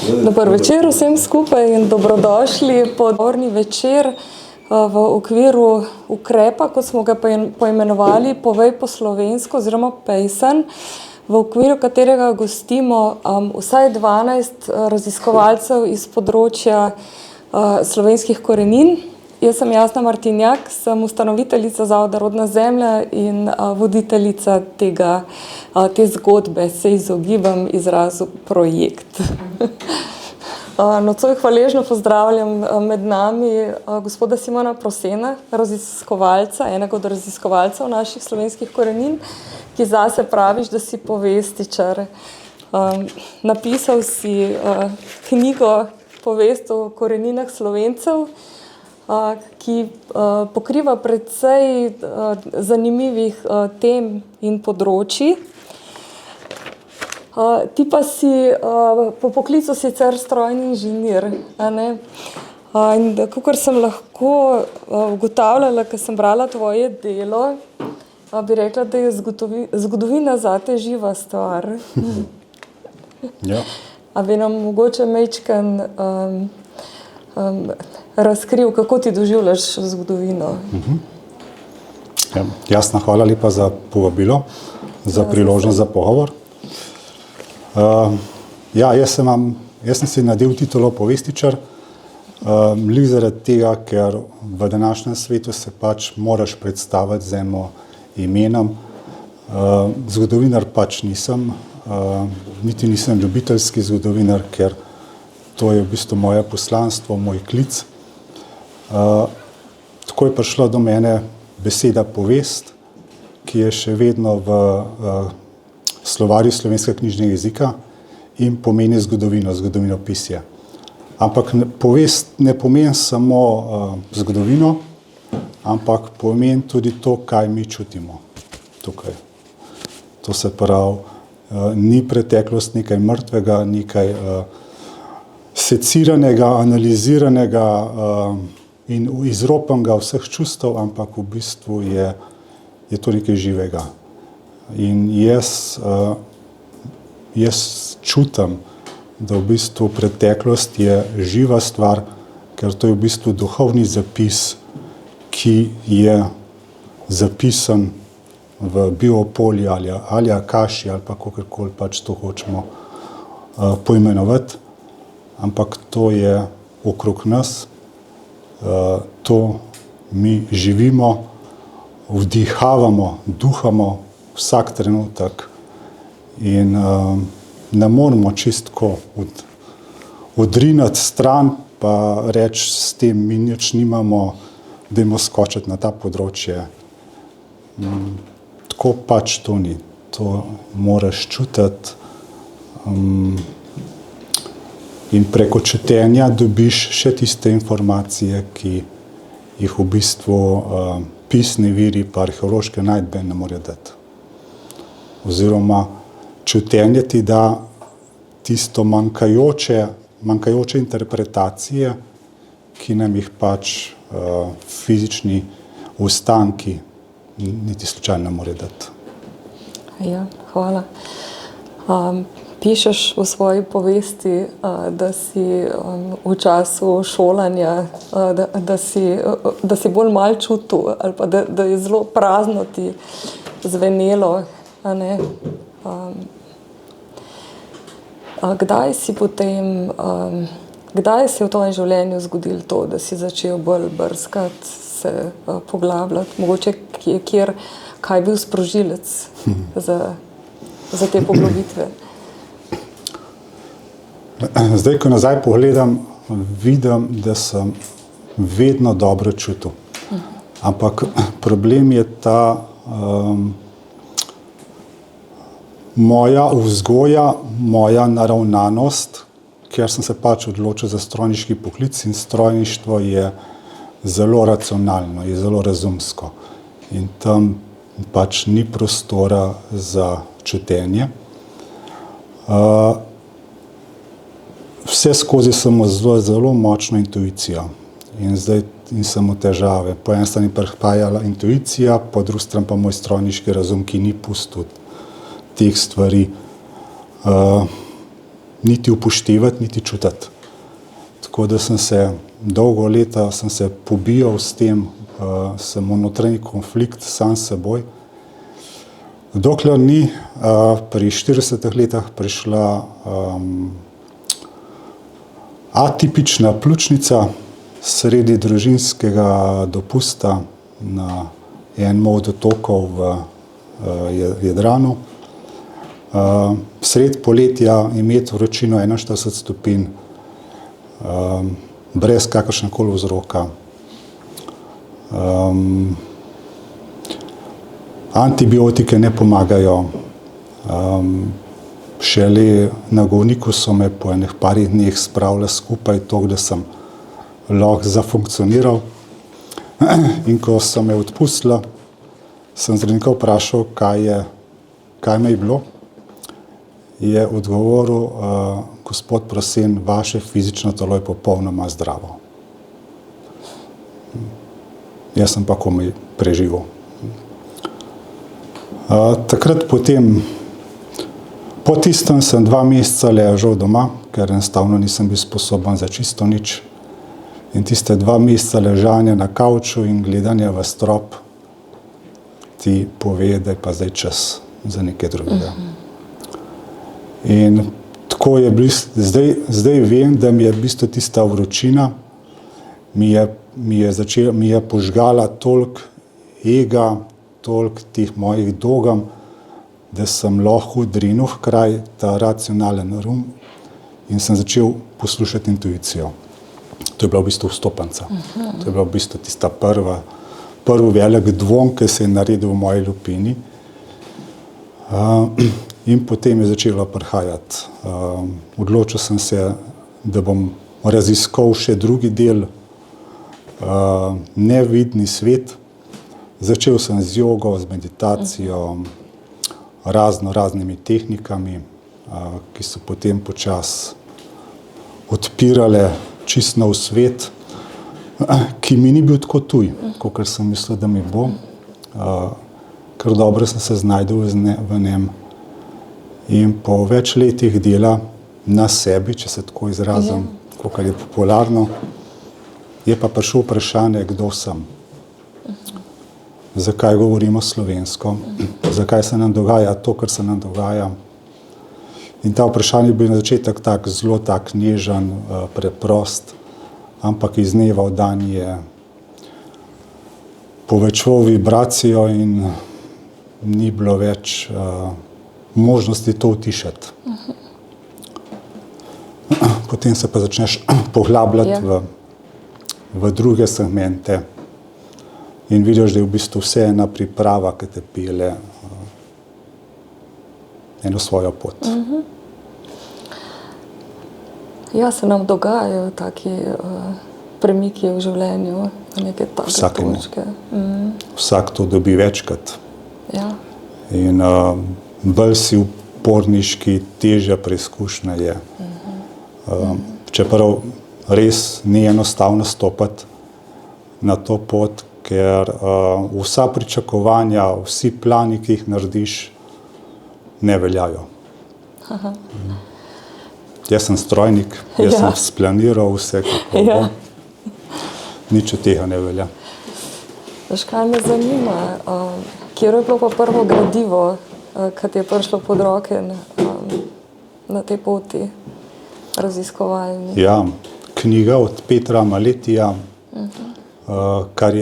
Dober večer vsem skupaj in dobrodošli podporni večer v okviru ukrepa, kot smo ga poimenovali Povej po slovensko oziroma Pejsan, v okviru katerega gostimo vsaj 12 raziskovalcev iz področja slovenskih korenin. Jaz sem Jasna Martinjak, sem ustanoviteljica Zavoda Rodna zemlja in voditeljica te zgodbe, se izogibam izrazu projekt. Nocoj hvaležno pozdravljam med nami gospoda Simona Prosena, raziskovalca, enega od raziskovalcev naših slovenskih korenin, ki zase praviš, da si povestičar. Napisal si knjigo Povest o koreninah Slovencev, ki pokriva precej zanimivih tem in področij. Ti pa si po poklicu sicer strojni inženir, a ne? In kakor sem lahko ugotavljala, ko sem brala tvoje delo, bi rekla, da je zgodovina zate živa stvar. Ja. A bi nam mogoče majčkeno razkril, kako ti doživljaš zgodovino? Ja, Jasna, hvala lepa za povabilo, za priložnost za pogovor. Jaz sem si nadel titulo povestičar, glih zaradi tega, ker v današnjem svetu se pač moraš predstaviti z enim imenom. Zgodovinar pač nisem, niti nisem ljubiteljski zgodovinar, ker to je v bistvu moje poslanstvo, moj klic. Tako je prišla do mene beseda povest, ki je še vedno v slovarju slovenskega knjižnega jezika in pomeni zgodovino, zgodovinopisje. Ampak povest ne pomeni samo zgodovino, ampak pomeni tudi to, kaj mi čutimo tukaj. To se pravi, ni preteklost nekaj mrtvega, nekaj seciranega, analiziranega in izropanega vseh čustev, ampak v bistvu je to nekaj živega. In jaz čutim, da v bistvu preteklost je živa stvar, ker to je v bistvu duhovni zapis, ki je zapisan v biopolju ali akaši ali pa kakorkoli pač to hočemo poimenovati. Ampak to je okrog nas, to mi živimo, vdihavamo, duhamo vsak trenutek in ne moramo čistko odrinati stran pa reči, s tem mi nič nimamo, dajmo skočiti na ta področje. Tako pač to ni. To moraš čutiti. In preko čutenja dobiš še tiste informacije, ki jih v bistvu pisni viri pa arheološke najdbe ne morejo dati. Oziroma čutenje ti da tisto manjkajoče interpretacije, ki nam jih pač fizični ostanki niti slučajno ne morejo dati. Ja, hvala. Pišeš v svoji povesti, da si v času šolanja, da si bolj malo čutil ali pa da je zelo prazno ti zvenelo, a ne? Kdaj se je v tvojem življenju zgodilo to, da si začel bolj brskati, se poglabljati, mogoče kaj je bil sprožilec za te poglobitve? Zdaj, ko nazaj pogledam, vidim, da sem vedno dobro čutil. Ampak problem je ta moja vzgoja, moja naravnanost, ker sem se pač odločil za strojniški poklic in strojništvo je zelo racionalno, je zelo razumsko. In tam pač ni prostora za čutenje. Vse skozi sem zelo močno intuicijo in sem v težave. Po eni strani prihajala intuicija, po drugi strani pa moj strojniški razum, ki ni pustil teh stvari niti upoštevati, niti čutiti. Tako da sem se dolgo leta pobijal s tem, sem v notranji konflikt sam s seboj. Dokler ni pri 40 letih prišla atipična pljučnica sredi družinskega dopusta na enem od otokov v Jadranu. Sred poletja imeti vročino 41 stopinj, brez kakršnekoli vzroka. Antibiotike ne pomagajo. Šele na Govniku so me po enih parih dneh spravili skupaj toliko, da sem lahko zafunkcioniral. In ko so me odpustili, sem zdravnika vprašal, kaj me je bilo. Je odgovoril, gospod Prosen, vaše fizično telo je popolnoma zdravo. Jaz sem pa komaj preživel. Takrat po tistem sem 2 meseca ležal doma, ker enostavno nisem bil sposoben za čisto nič. In tiste 2 meseca ležanja na kavču in gledanja v strop ti pove, da je pa zdaj čas za nekaj drugega. In tako je bilo, zdaj vem, da mi je v bistvu tista vročina, mi je požgala toliko ega, toliko teh mojih dogam, da sem lahko odrinil vkraj ta racionalen rum in sem začel poslušati intuicijo. To je bila v bistvu vstopenca. To je bila v bistvu tista prvi velik dvom, ki se je naredil v moji lupini. In potem je začelo prihajati. Odločil sem se, da bom raziskal še drugi del, nevidni svet. Začel sem z jogo, z meditacijo, raznimi tehnikami, ki so potem počasi odpirale čist nov svet, ki mi ni bil tako tuj, kakor sem mislil, da mi bo. Kar dobro sem se znajdel v njem. In po več letih dela na sebi, če se tako izrazim, kakor je popularno, je pa prišlo vprašanje, kdo sem. Zakaj govorimo slovensko, zakaj se nam dogaja to, kar se nam dogaja. In ta vprašanje je bil na začetek zelo nežen, preprost, ampak iz dneva v dan je povečeval vibracijo in ni bilo več možnosti to utišati. Potem se pa začneš poglabljati v druge segmente. In vidiš, da je v bistvu vse ena priprava, ki te pelje eno svojo pot. Ja, se nam dogajajo taki premiki v življenju, neke take točke. Vsak to dobi večkrat. Ja. In bolj si uporniški, težja preizkušnja je. Čeprav res ni enostavno stopiti na to pot, ker vsa pričakovanja, vsi plani, ki jih narediš, ne veljajo. Jaz sem strojnik, jaz sem splaniral vse, kako bo. Nič od tega ne velja. Veš, kaj me zanima, kje je bilo pa prvo gradivo, ki ti je prišlo pod roke na tej poti raziskovalni? Ja, knjiga od Petra Maletija, kar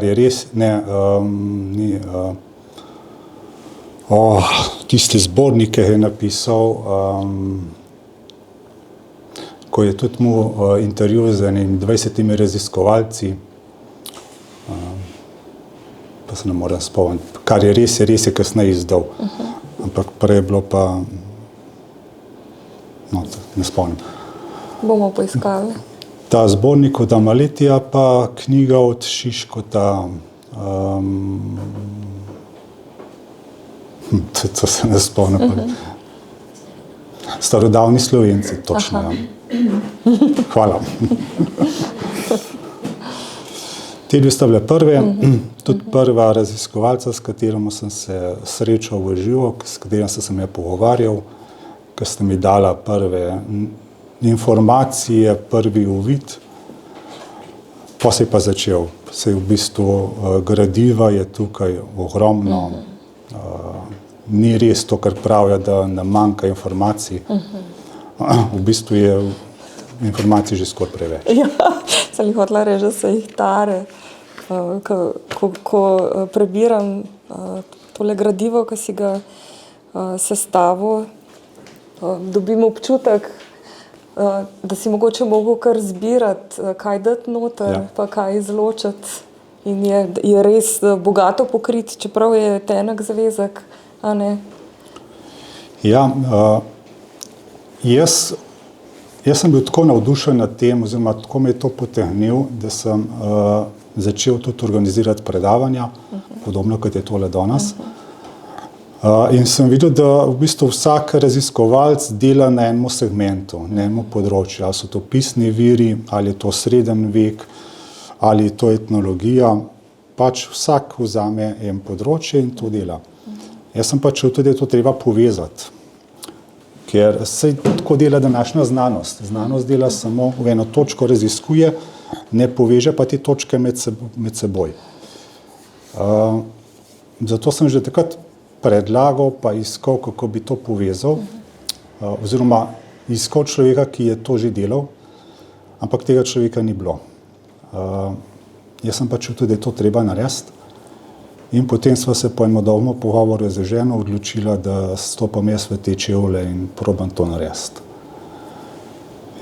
je res, tiste zbornike je napisal, ko je tudi mu intervju z 20 raziskovalci, pa se ne morem spomniti, kar je res je kasneje izdal, ampak prej je bilo pa, ne spomnim. Bomo poiskali. Ta zbornik od Maletija, pa knjiga od Šiškota, to se ne spomnim. Starodavni Slovenci, točno. Hvala. Te dve sta bile prve, tudi prva raziskovalca, s katerim sem se srečal v živo, s katerim sem se pogovarjal, ko ste mi dala prve informacije, prvi uvid, pa se je pa začel. Se je v bistvu gradiva je tukaj ogromno. Ni res to, kar pravijo, da nam manjka informacij. V bistvu je informacij že skoraj preveč. Ja, sem jih hotela reči, da se jih tare. Ko prebiram tole gradivo, ki si ga sestavil, dobim občutek, da si mogoče mogel kar zbirati, kaj dati noter, pa kaj izločiti. In je res bogato pokrit, čeprav je tenek zvezek, a ne? Ja, jaz sem bil tako navdušen nad tem, oziroma tako me je to potegnil, da sem začel tudi organizirati predavanja, podobno kot je tole danes. In sem videl, da v bistvu vsak raziskovalec dela na enem segmentu, na enem področju. Ali so to pisni viri, ali je to srednji vek, ali je to etnologija. Pač vsak vzame en področje in to dela. Jaz sem pač čutil, da je to treba povezati. Ker se tako dela današnja znanost. Znanost dela samo v eno točko, raziskuje, ne poveže pa te točke med seboj. Zato sem že takrat predlagal pa iskal, kako bi to povezal, oziroma iskal človeka, ki je to že delal, ampak tega človeka ni bilo. Jaz sem pa čutil, da je to treba narediti. In potem sva se po enem dolgem pogovoru z ženo odločila, da stopam jaz v te čevlje in probam to narediti.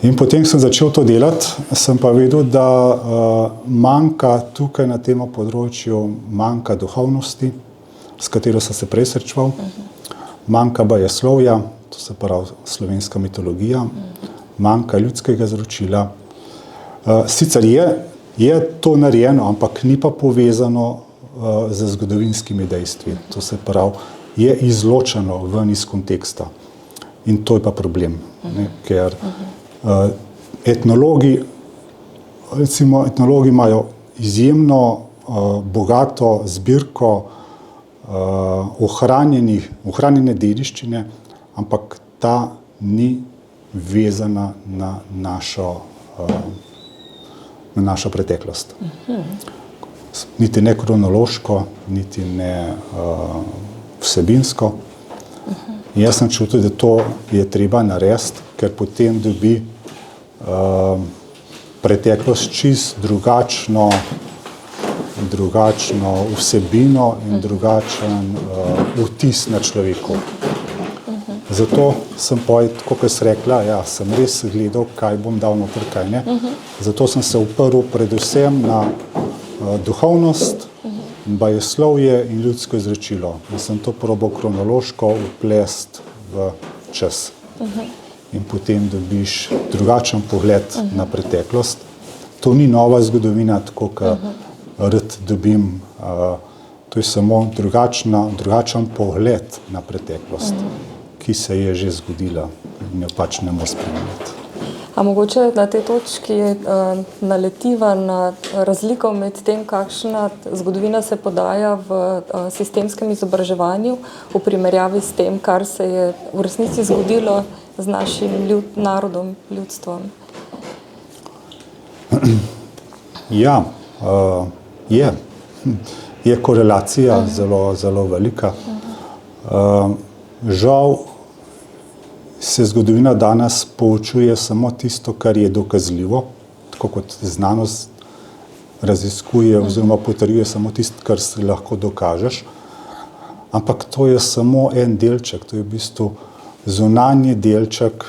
In potem sem začel to delati, sem pa vedel, da manjka tukaj na tem področju, manjka duhovnosti, s katero sem se prej srečeval, manjka bajeslovja, to se pravi slovenska mitologija, manjka ljudskega izročila. Sicer je to narejeno, ampak ni pa povezano z zgodovinskimi dejstvi. To se pravi, je izločeno ven iz konteksta. In to je pa problem, ne? Ker etnologi imajo izjemno bogato zbirko ohranjene dediščine, ampak ta ni vezana na našo preteklost. Niti ne kronološko, niti ne vsebinsko. In jaz sem čutil, da to je treba narediti, ker potem dobi preteklost čist drugačno vsebino in drugačen vtis na človeku. Zato sem tako kot sem rekla, sem res gledal, kaj bom dal noter, kaj ne. Zato sem se uprl predvsem na duhovnost, bajeslovje in ljudsko izročilo. In sem to probal kronološko vplesti v čas. In potem dobiš drugačen pogled na preteklost. To ni nova zgodovina, tako kot rad dobim. To je samo drugačen pogled na preteklost, ki se je že zgodila in jo pač ne more spremeniti. A mogoče na tej točki naletiva na razliko med tem, kakšna zgodovina se podaja v sistemskem izobraževanju v primerjavi s tem, kar se je v resnici zgodilo z našim narodom, ljudstvom? Ja, je korelacija zelo velika. Žal se zgodovina danes poučuje samo tisto, kar je dokazljivo, tako kot znanost raziskuje oziroma potrjuje samo tisto, kar si lahko dokažeš. Ampak to je samo en delček, to je v bistvu zunanji delček,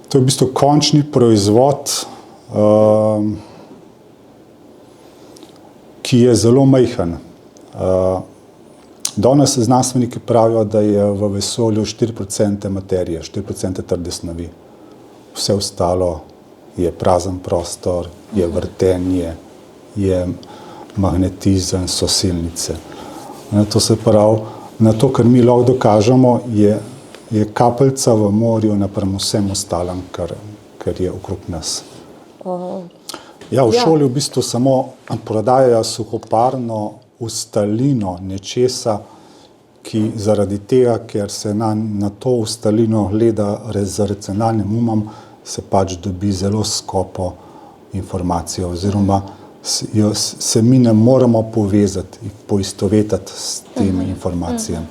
to je v bistvu končni proizvod, ki je zelo majhen. Danes znanstveniki pravijo, da je v vesolju 4% materije, 4% trde snovi. Vse ostalo je prazen prostor, je vrtenje, je magnetizem, so silnice. To se pravi, na to, kar mi lahko dokažemo, je kapljica v morju napram vsem ostalim, kar je okrog nas. V šoli v bistvu samo prodajajo suhoparno ustalino nečesa, ki zaradi tega, ker se na to ustalino gleda z racionalnim umom, se pač dobi zelo skopo informacijo oziroma se mi ne moremo povezati, poistovetiti s temi informacijami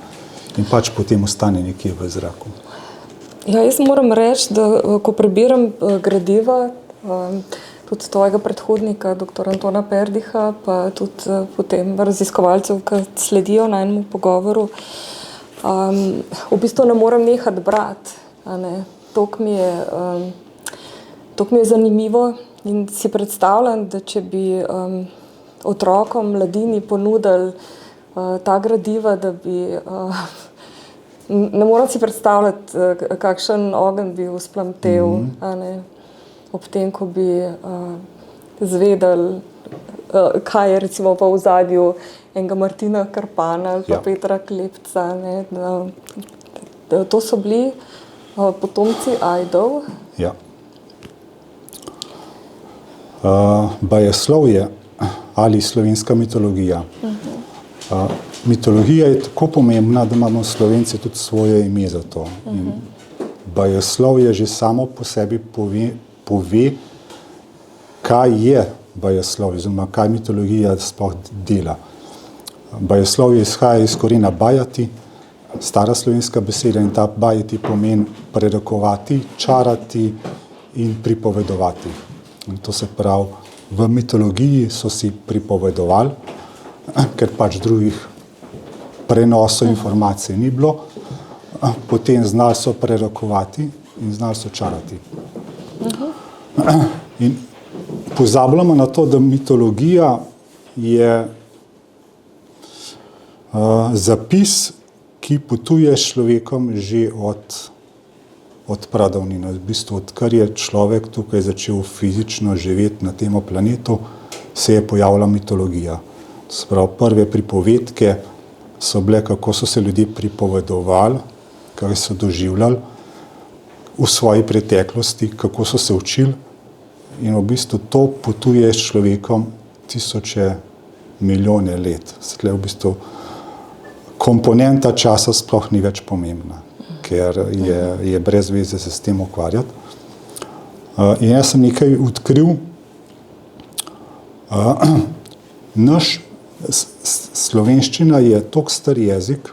in pač potem ostane nekje v zraku. Ja, jaz moram reči, da ko prebiram gradiva, tudi tvojega predhodnika, dr. Antona Perdiha, pa tudi potem raziskovalcev, ki sledijo na enem pogovoru, v bistvu ne morem nehati brati. Toliko mi je zanimivo in si predstavljam, da če bi otrokom, mladini ponudili ta gradiva, da bi... Ne moram si predstavljati, kakšen ogenj bi vzplamtel, ob tem, ko bi izvedeli, kaj je recimo v ozadju enega Martina Krpana ali pa Petra Klepca. To so bili potomci Ajdov. Ja. Bajeslovje ali slovenska mitologija. Mitologija je tako pomembna, da imamo Slovenci tudi svoje ime za to. Bajeslovje že samo po sebi pove, kaj je bajeslovje, oziroma kaj mitologija sploh dela. Bajeslovje izhaja iz korena bajati, stara slovenska beseda, in ta bajati pomeni prerekovati, čarati in pripovedovati. In to se pravi, v mitologiji so si pripovedovali, ker pač drugih prenosov informacij ni bilo, potem znali so prerokovati in znali so čarati. In pozabljamo na to, da mitologija je zapis, ki potuje s človekom že od pradavnine. V bistvu, odkar je človek tukaj začel fizično živeti na tem planetu, se je pojavila mitologija. Se pravi, prve pripovedke so bile, kako so se ljudje pripovedovali, kaj so doživljali v svoji preteklosti, kako so se učili, in v bistvu to potuje s človekom tisoče, milijone let. Tle v bistvu komponenta časa sploh ni več pomembna, ker je brez veze se s tem ukvarjati. In jaz sem nekaj odkril. Naš slovenščina je toliko star jezik,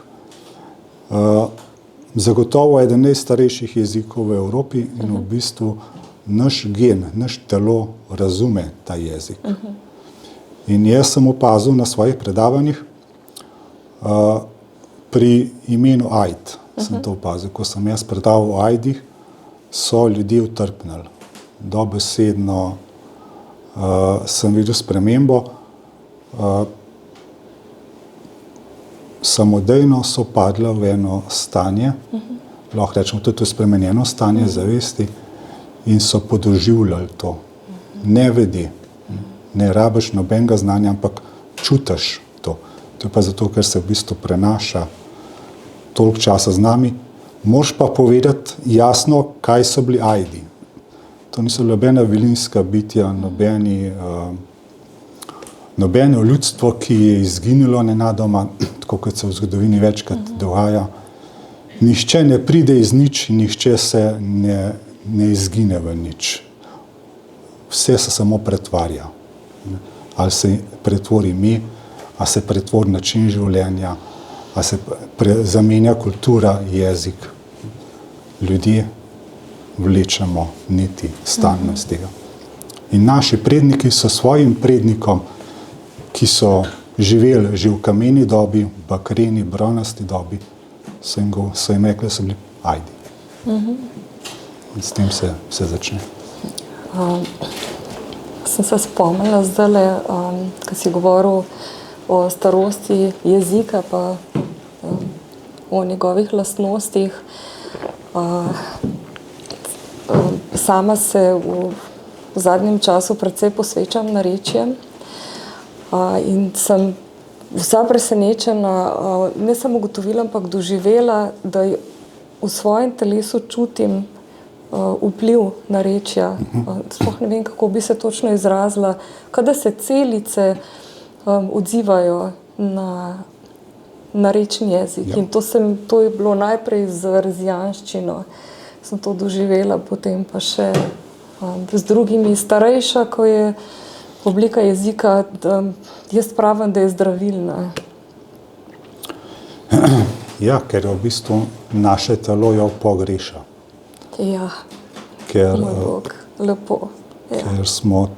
zagotovo eden najstarejših jezikov v Evropi, in v bistvu naš gen, naš telo razume ta jezik. In jaz sem opazil na svojih predavanjih, pri imenu Ajd sem to opazil. Ko sem jaz predaval o Ajdih, so ljudje utrpnili. Dobesedno sem videl spremembo. Samodejno so padla v eno stanje, lahko rečemo tudi spremenjeno stanje zavesti, in so podoživljali to. Ne vedi, ne rabiš nobenega znanja, ampak čutiš to. To je pa zato, ker se v bistvu prenaša toliko časa z nami. Moraš pa povedati jasno, kaj so bili Ajdi. To niso nobena vilinska bitja, nobeno ljudstvo, ki je izginilo nenadoma, tako kot se v zgodovini večkrat dogaja. Nihče ne pride iz nič in nihče se ne izgine v nič. Vse se samo pretvarja. Ali se pretvori ime, ali se pretvori način življenja, ali se zamenja kultura, jezik. Ljudje vlečemo niti stalno iz tega. In naši predniki so svojim prednikom, ki so živeli že v kameni dobi, bakreni, bronasti dobi, so jim rekli, da so bili Ajdi. In s tem se začne. Sem se spomnila zdajle, ko si govoril o starosti jezika pa o njegovih lastnostih. Sama se v zadnjem času precej posvečam narečjem in sem vsa presenečena, ne samo ugotovila, ampak doživela, da v svojem telesu čutim vpliv narečja. Sploh ne vem, kako bi se točno izrazila, kada se celice odzivajo narečni jezik. Ja. In to je bilo najprej z razjanščino. Sem to doživela, potem pa še z drugimi. Starejša, ko je oblika jezika, jaz pravim, da je zdravilna. Ja, ker v bistvu naše telo jo pogreša. Ja, Ker, moj Bog, lepo. Ja. ker smo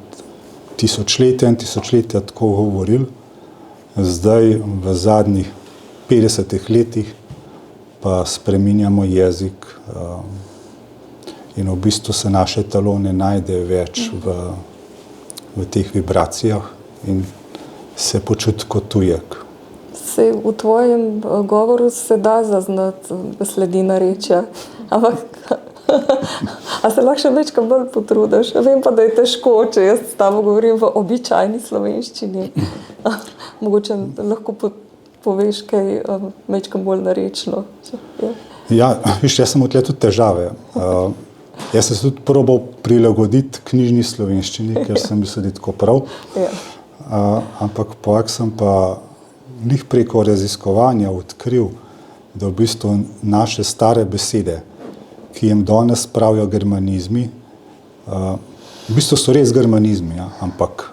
tisočletja in tisočletja tako govorili, zdaj v zadnjih 50 letih pa spreminjamo jezik in v bistvu se naše telo ne najde več v teh vibracijah in se počuti kot tujek. Se v tvojem govoru se da zaznati sledi narečja, ampak a se lahko še večkrat bolj potrudiš? Vem pa, da je težko, če jaz s tabo govorim v običajni slovenščini. Mogoče lahko poveš kaj večkrat bolj narečno. Ja, viš, jaz sem odtle tudi težave. Jaz sem se tudi probal prilagoditi knjižni slovenščini, ker sem mislil, da je tako prav. Ja. Ampak povek sem pa njih preko raziskovanja odkril, da v bistvu naše stare besede, ki jim danes pravijo germanizmi, v bistvu so res germanizmi, ja, ampak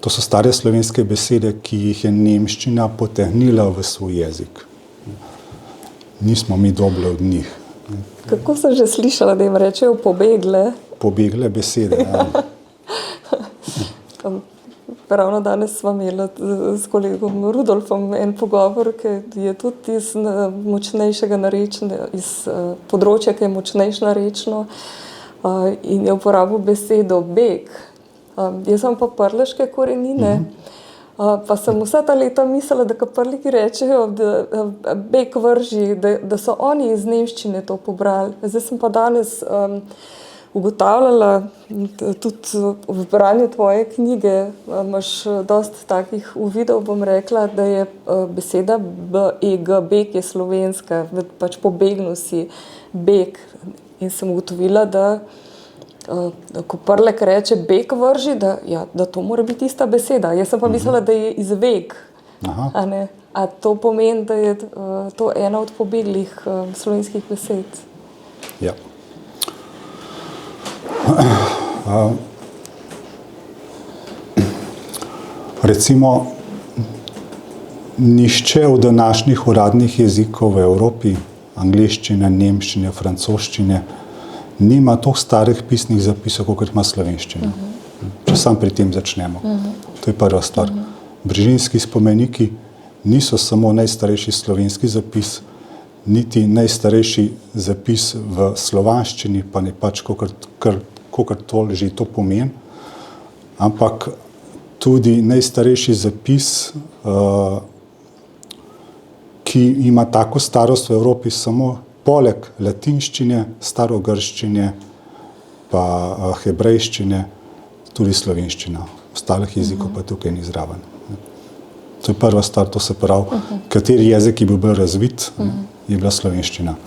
to so stare slovenske besede, ki jih je nemščina potegnila v svoj jezik. Nismo mi dobili od njih. Kako sem že slišala, da jim rečejo pobegle? Pobegle besede, ja. Ravno danes smo imeli s kolegom Rudolfom en pogovor, ki je tudi iz močnejšega narečnega, iz področja, ki je močnejše narečno, in je uporabil besedo beg. Jaz sem pa prleške korenine, pa sem vsa ta leta mislila, da prliki rečejo, da beg vrži, da so oni iz nemščine to pobrali. Zdaj sem pa danes ugotavljala, tudi v branju tvoje knjige imaš dosti takih uvidov, bom rekla, da je beseda beg, beg je slovenska, pač pobegnil si beg. In sem ugotovila, da ko Prlek reče beg vrži, da to mora biti ista beseda. Jaz sem pa mislila, da je izveg. A ne? A to pomeni, da je to ena od pobeglih slovenskih besed? Ja. Recimo, nišče od današnjih uradnih jezikov v Evropi, angleščine, nemščine, francoščine, nima toliko starih pisnih zapisov, kot ima slovenščina. Če sam pri tem začnemo. To je prva stvar. Brižinski spomeniki niso samo najstarejši slovenski zapis, niti najstarejši zapis v slovanščini, pa ne pač kakor to že to pomeni, ampak tudi najstarejši zapis, ki ima tako starost v Evropi, samo poleg latinščine, starogrščine, pa hebrejščine, tudi slovenščina. Ostalih jezikov pa tukaj ni zraven. To je prva stvar, to se pravi, kateri jezik je bil bolj razvit, je bila slovenščina.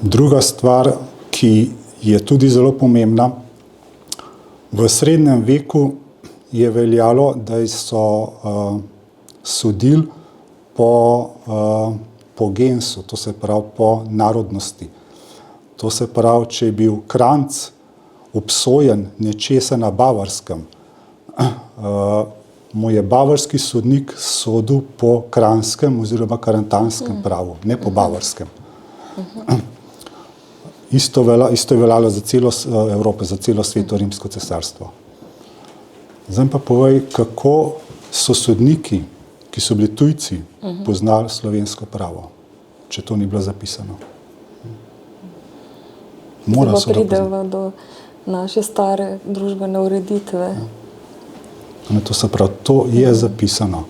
Druga stvar, ki je tudi zelo pomembna, v srednjem veku je veljalo, da so sodili po gensu, to se pravi po narodnosti. To se pravi, če je bil Kranjc obsojen nečesa na Bavarskem, mu je bavarski sodnik sodil po kranjskem oziroma karantanskem pravu, ne po bavarskem. Isto je veljalo za celo Evropo, za celo sveto Rimsko cesarstvo. Zdaj pa povej, kako so sodniki, ki so bili tujci, poznali slovensko pravo, če to ni bilo zapisano. Zdaj pa prideva do naše stare družbene ureditve. To se pravi, to je zapisano.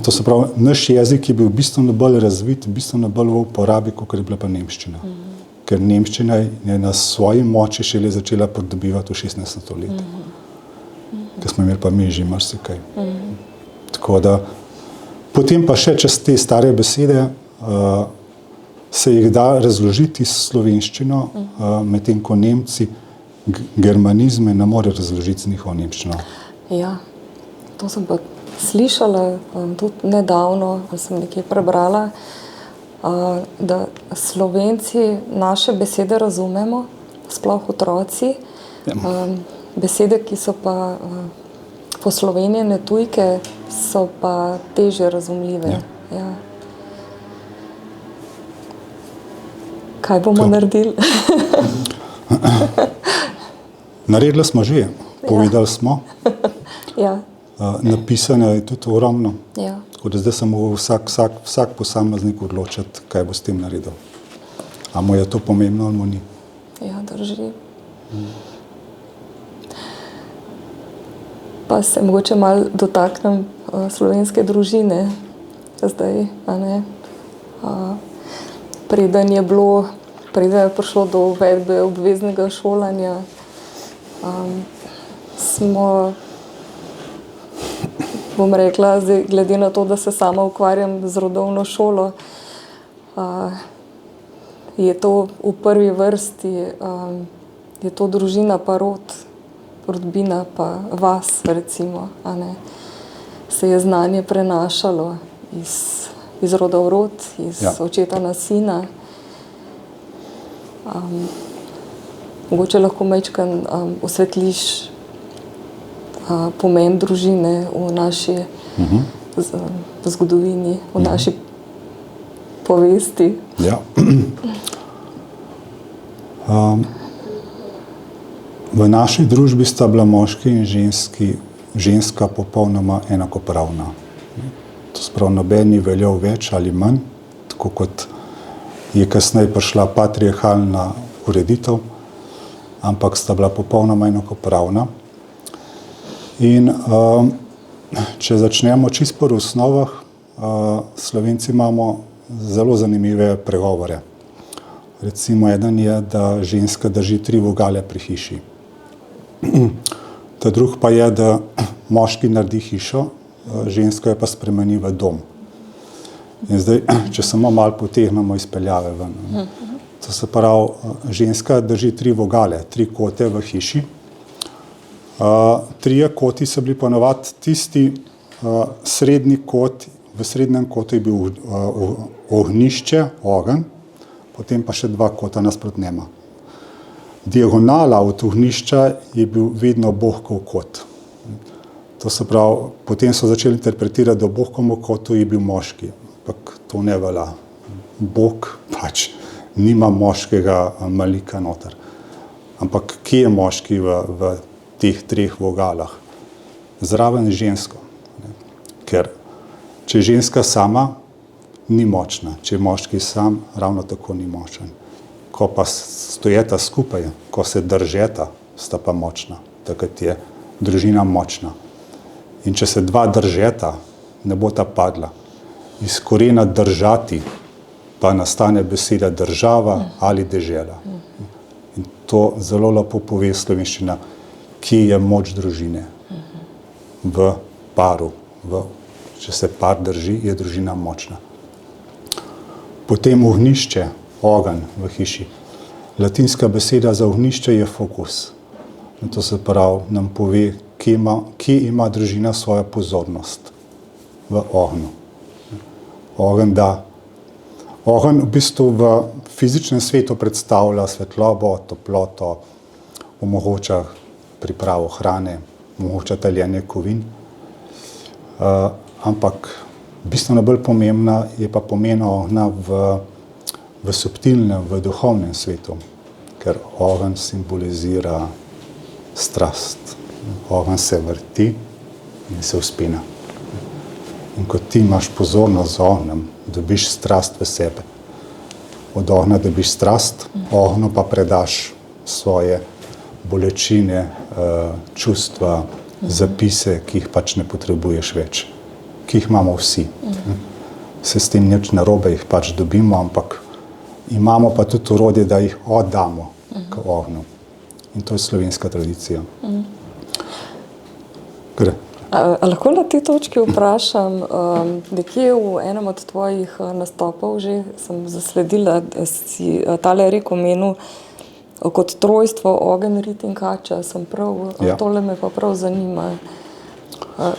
To se pravi, naš jezik je bil bistveno bolj razvit, bistveno bolj v uporabi, kot je bila pa nemščina. Ker nemščina je na svoji moči šele začela pridobivati v 16. stoletju. Ker smo imeli pa mi že marsikaj. Tako da, potem pa še čez te stare besede se jih da razložiti s slovenščino, medtem ko Nemci germanizme ne morejo razložiti z njihovo nemščino. Ja, to sem pa slišala tudi nedavno, sem nekje prebrala, da Slovenci naše besede razumemo, sploh otroci. Besede, ki so pa poslovenjene tujke, so pa težje razumljive. Ja. Kaj bomo naredili? Naredili smo že, povedali smo. Ja. Napisano je tudi ogromno. Ja. Tako da zdaj se mora vsak posameznik odločiti, kaj bo s tem naredil. A mu je to pomembno ali mu ni? Ja, drži. Pa se mogoče malo dotaknem slovenske družine zdaj, a ne. Preden je prišlo do uvedbe obveznega šolanja, smo, bom rekla, zdaj, glede na to, da se sama ukvarjam z rodovno šolo, je to v prvi vrsti, je to družina pa rodbina pa vas, recimo, a ne. Se je znanje prenašalo iz roda v rod, iz očeta na sina. Mogoče lahko majčkeno osvetliš pomen družine v naši zgodovini, v naši povesti. Ja. V naši družbi sta bila moški in ženska popolnoma enakopravna. To se pravi, noben ni veljal več ali manj, tako kot je kasneje prišla patriarhalna ureditev, ampak sta bila popolnoma enakopravna. In če začnemo čisto po osnovah, Slovenci imamo zelo zanimive pregovore. Recimo, eden je, da ženska drži 3 vogale pri hiši. Ta drug pa je, da moški naredi hišo, ženska je pa spremeni v dom. In zdaj, če samo malo potegnemo izpeljave ven. To se pravi, ženska drži 3 vogale, 3 kote v hiši. 3 koti so bili ponavadi tisti srednji kot, v srednjem kotu je bil ognjišče, ogenj, potem pa še 2 kota nasproti njima. Diagonala od ognjišča je bil vedno Bohkov kot. To se pravi, potem so začeli interpretirati, da v Bohkovem kotu je bil moški, ampak to ne velja. Bog pač nima moškega malika noter. Ampak kje je moški v teh 3 vogalah? Zraven žensko. Ker če je ženska sama, ni močna. Če je moški sam, ravno tako ni močen. Ko pa stojeta skupaj, ko se držeta, sta pa močna. Takrat je družina močna. In če se 2 držeta, ne bo ta padla. Iz korena držati pa nastane beseda država ali dežela. In to zelo lepo pove slovenščina, kje je moč družine. V paru. Če se par drži, je družina močna. Potem ognjišče, ogenj v hiši. Latinska beseda za ognjišče je fokus. In to se pravi, nam pove, kje ima družina svojo pozornost. V ognju. Ogenj v bistvu v fizičnem svetu predstavlja svetlobo, toploto, omogoča pripravo hrane, omogoča taljenje kovin. Ampak bistveno bolj pomembna je pa pomen ognja v subtilnem, v duhovnem svetu, ker ogenj simbolizira strast. Ogenj se vrti in se vzpina. In ko ti imaš pozornost z ognjem, dobiš strast v sebe. Od ognja dobiš strast, ognju pa predaš svoje bolečine, čustva, zapise, ki jih pač ne potrebuješ več. Ki jih imamo vsi. Se s tem nič narobe, jih pač dobimo, ampak imamo pa tudi orodje, da jih oddamo k ognju. In to je slovenska tradicija. Gre. A lahko na tej točki vprašam, nekje v enem od tvojih nastopov že sem zasledila, da si tale rek omenil kot trojstvo, ogenj, rit in kača. Tole me pa prav zanima.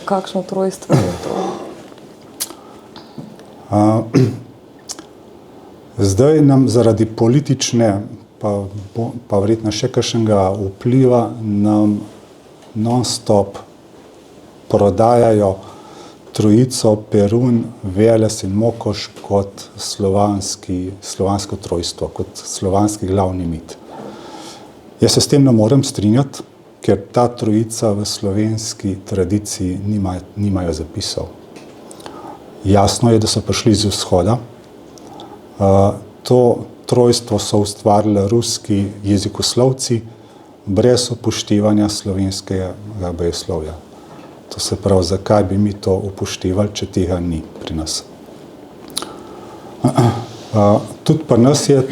Kakšno trojstvo je to? Zdaj nam zaradi politične, pa verjetno še kakšnega vpliva, nam non-stop prodajajo trojico Perun, Veles in Mokoš kot slovansko trojstvo, kot slovanski glavni mit. Jaz se s tem ne morem strinjati, ker ta trojica v slovenski tradiciji nimajo zapisov. Jasno je, da so prišli z vzhoda. To trojstvo so ustvarili ruski jezikoslovci brez upoštevanja slovenskega bojevslovja. To se pravi, zakaj bi mi to upoštevali, če tega ni pri nas. Tudi pri nas je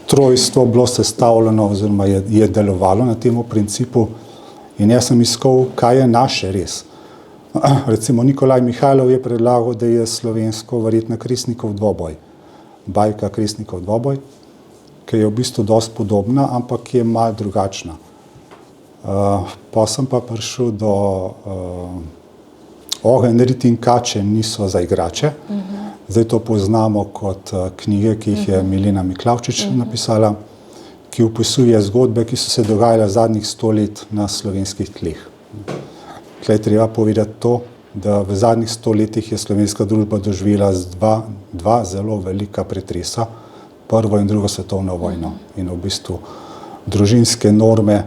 trojstvo bilo sestavljeno oziroma je delovalo na tem principu in jaz sem iskal, kaj je naše res. Recimo Nikolaj Mihajlov je predlagal, da je slovensko verjetno Kresnikov dvoboj. Bajka Kresnikov dvoboj, ki je v bistvu dosti podobna, ampak je malo drugačna. Pa sem pa prišel do Ogenj, rit in kače niso za igrače. Zdaj to poznamo kot knjige, ki jih je Milena Miklavčič napisala, ki opisuje zgodbe, ki so se dogajale zadnjih 100 let na slovenskih tleh. Tukaj je treba povedati to, da v zadnjih 100 letih je slovenska družba doživela dva zelo velika pretresa, prvo in drugo svetovno vojno. In v bistvu družinske norme,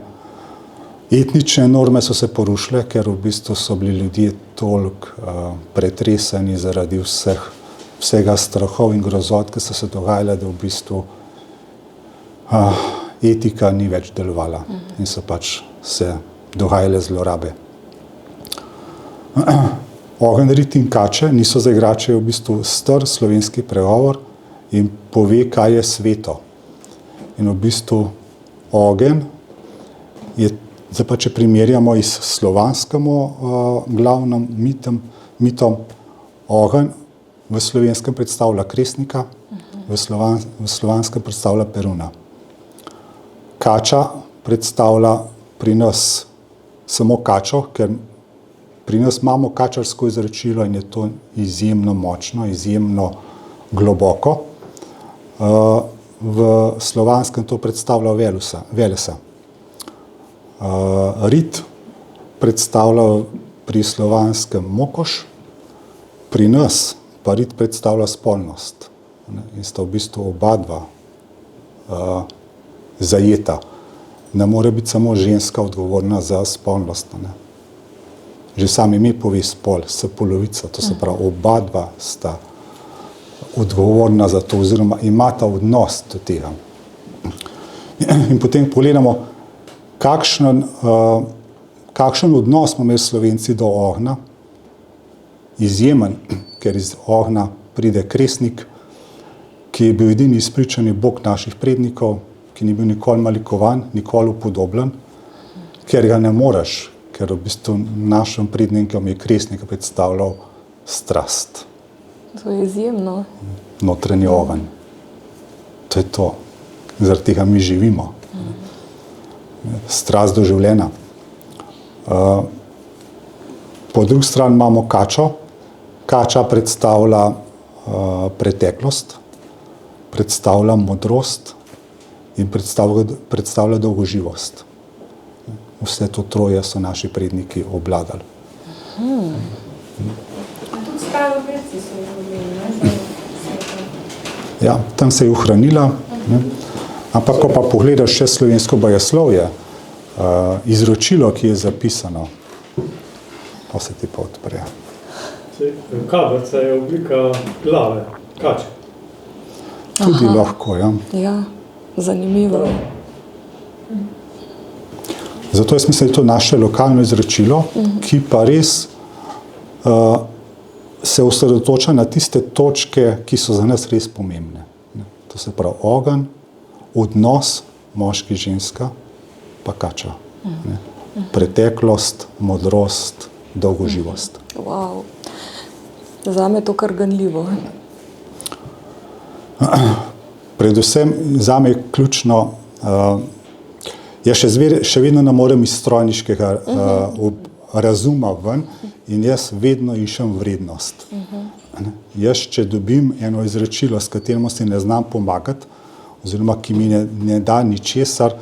etnične norme so se porušile, ker v bistvu so bili ljudje toliko pretreseni zaradi vsega strahov in grozot, ki so se dogajale, da v bistvu etika ni več delovala in so pač se dogajale zlorabe. Ogenj, rit in kače niso za igrače, je v bistvu star slovenski pregovor in pove, kaj je sveto. In v bistvu ogenj je, zdaj pa če primerjamo iz slovanskemu glavnim mitom, ogenj v slovenskem predstavlja Kresnika, v slovanskem predstavlja Peruna. Kača predstavlja pri nas samo kačo, ker pri nas imamo kačarsko izročilo in je to izjemno močno, izjemno globoko. V slovanskem to predstavlja Velesa. Rit predstavlja pri slovanskem Mokoš, pri nas pa rit predstavlja spolnost. In sta v bistvu oba dva zajeta. Ne more biti samo ženska odgovorna za spolnost. Že sam ime pove spol, s polovico, to se pravi, oba dva sta odgovorna za to oziroma imata odnos do tega. In potem pogledamo, kakšen odnos smo imeli Slovenci do ognja, izjemen, ker iz ognja pride Kresnik, ki je bil edini izpričani bog naših prednikov, ki ni bil nikoli malikovan, nikoli upodobljen, ker ga ne moreš, ker v bistvu našim prednikom je Kresnik predstavljal strast. To je izjemno. Notranji ogenj. To je to. Zaradi tega mi živimo. Strast do življenja. Po drugi strani imamo kačo. Kača predstavlja preteklost, predstavlja modrost in predstavlja dolgoživost. Vse to troje so naši predniki obladali. Tudi staroverci so jih Ja, tam se je ohranila. Ampak, ko pa pogledaš še slovensko bojevslovje, izročilo, ki je zapisano, pa se ti pa odpre. Kabrca je oblika glave, kače. Tudi lahko, ja. Ja, zanimivo. Zato jaz mislim, da je to naše lokalno izročilo, ki pa res se osredotoča na tiste točke, ki so za nas res pomembne. To se pravi ogenj, odnos moški, ženska, pa kača. Preteklost, modrost, dolgoživost. Wow. Zame je to kar ganljivo. Predvsem zame je ključno, jaz še vedno ne morem iz strojniškega razuma ven in jaz vedno iščem vrednost. Jaz, če dobim eno izrečilo, s katerim si ne znam pomagati, oziroma ki mi ne da ničesar,